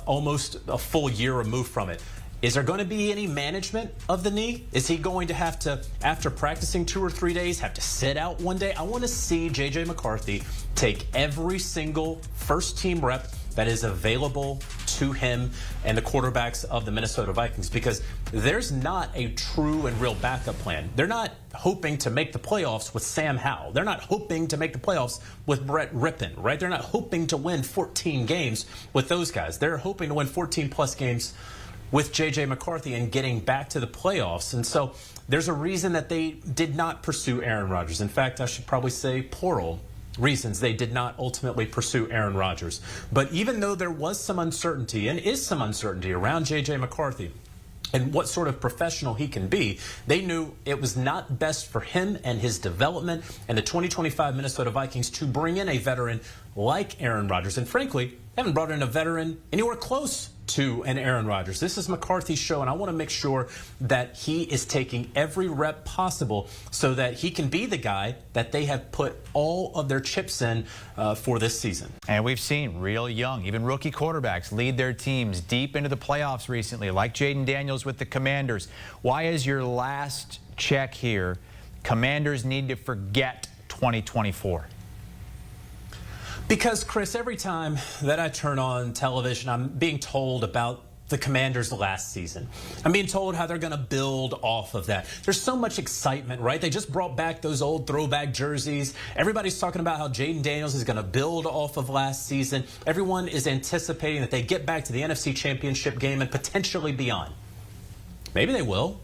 almost a full year removed from it, is there going to be any management of the knee? Is he going to have to, after practicing 2 or 3 days, have to sit out one day? I want to see J.J. McCarthy take every single first-team rep that is available to him and the quarterbacks of the Minnesota Vikings, because there's not a true and real backup plan. They're not hoping to make the playoffs with Sam Howell. They're not hoping to make the playoffs with Brett Rippon, right? They're not hoping to win 14 games with those guys. They're hoping to win 14-plus games with J.J. McCarthy and getting back to the playoffs. And so there's a reason that they did not pursue Aaron Rodgers. In fact, I should probably say plural reasons they did not ultimately pursue Aaron Rodgers. But even though there was some uncertainty, and is some uncertainty around J.J. McCarthy and what sort of professional he can be, they knew it was not best for him and his development and the 2025 Minnesota Vikings to bring in a veteran like Aaron Rodgers. And frankly, they haven't brought in a veteran anywhere close to an Aaron Rodgers. This is McCarthy's show, and I want to make sure that he is taking every rep possible so that he can be the guy that they have put all of their chips in for this season. And we've seen real young, even rookie quarterbacks lead their teams deep into the playoffs recently, like Jaden Daniels with the Commanders. Why is your last check here, Commanders need to forget 2024? Because, Chris, every time that I turn on television, I'm being told about the Commanders last season. I'm being told how they're going to build off of that. There's so much excitement, right? They just brought back those old throwback jerseys. Everybody's talking about how Jaden Daniels is going to build off of last season. Everyone is anticipating that they get back to the NFC Championship game and potentially beyond. Maybe they will.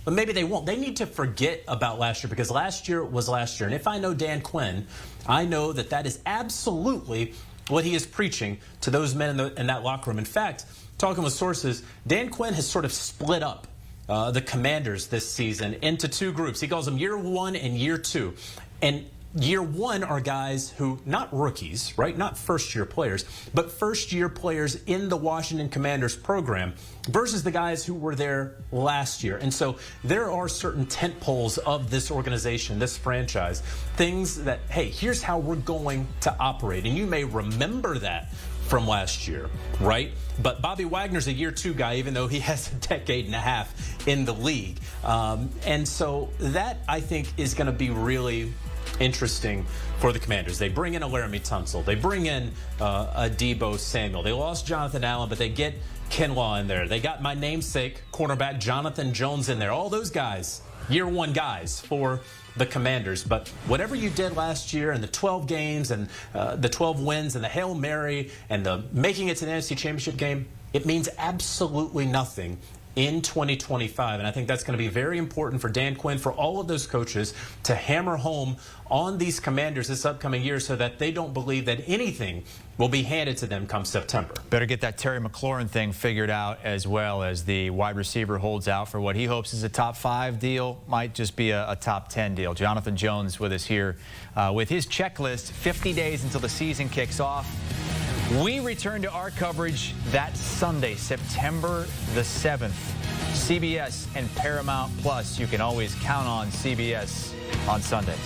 But maybe they won't. They need to forget about last year, because last year was last year. And if I know Dan Quinn, I know that that is absolutely what he is preaching to those men in that locker room. In fact, talking with sources, Dan Quinn has sort of split up the Commanders this season into 2 groups. He calls them year 1 and year 2. And year 1 are guys who, not rookies, right? Not first-year players, but first-year players in the Washington Commanders program versus the guys who were there last year. And so there are certain tent poles of this organization, this franchise, things that, hey, here's how we're going to operate. And you may remember that from last year, right? But Bobby Wagner's a year 2 guy, even though he has a decade and a half in the league. And so that, I think, is going to be really interesting for the Commanders. They bring in a Laramie Tunsil. They bring in a Deebo Samuel. They lost Jonathan Allen, but they get Kinlaw in there. They got my namesake cornerback Jonathan Jones in there. All those guys, year 1 guys for the Commanders. But whatever you did last year and the 12 games and the 12 wins and the Hail Mary and the making it to the NFC Championship game, it means absolutely nothing in 2025. And I think that's going to be very important for Dan Quinn, for all of those coaches, to hammer home on these Commanders this upcoming year so that they don't believe that anything will be handed to them come September. Better get that Terry McLaurin thing figured out, as well as the wide receiver holds out for what he hopes is a top 5 deal, might just be a top 10 deal. Jonathan Jones with us here with his checklist, 50 days until the season kicks off. We return to our coverage that Sunday, September the 7th. CBS and Paramount Plus. You can always count on CBS on Sundays.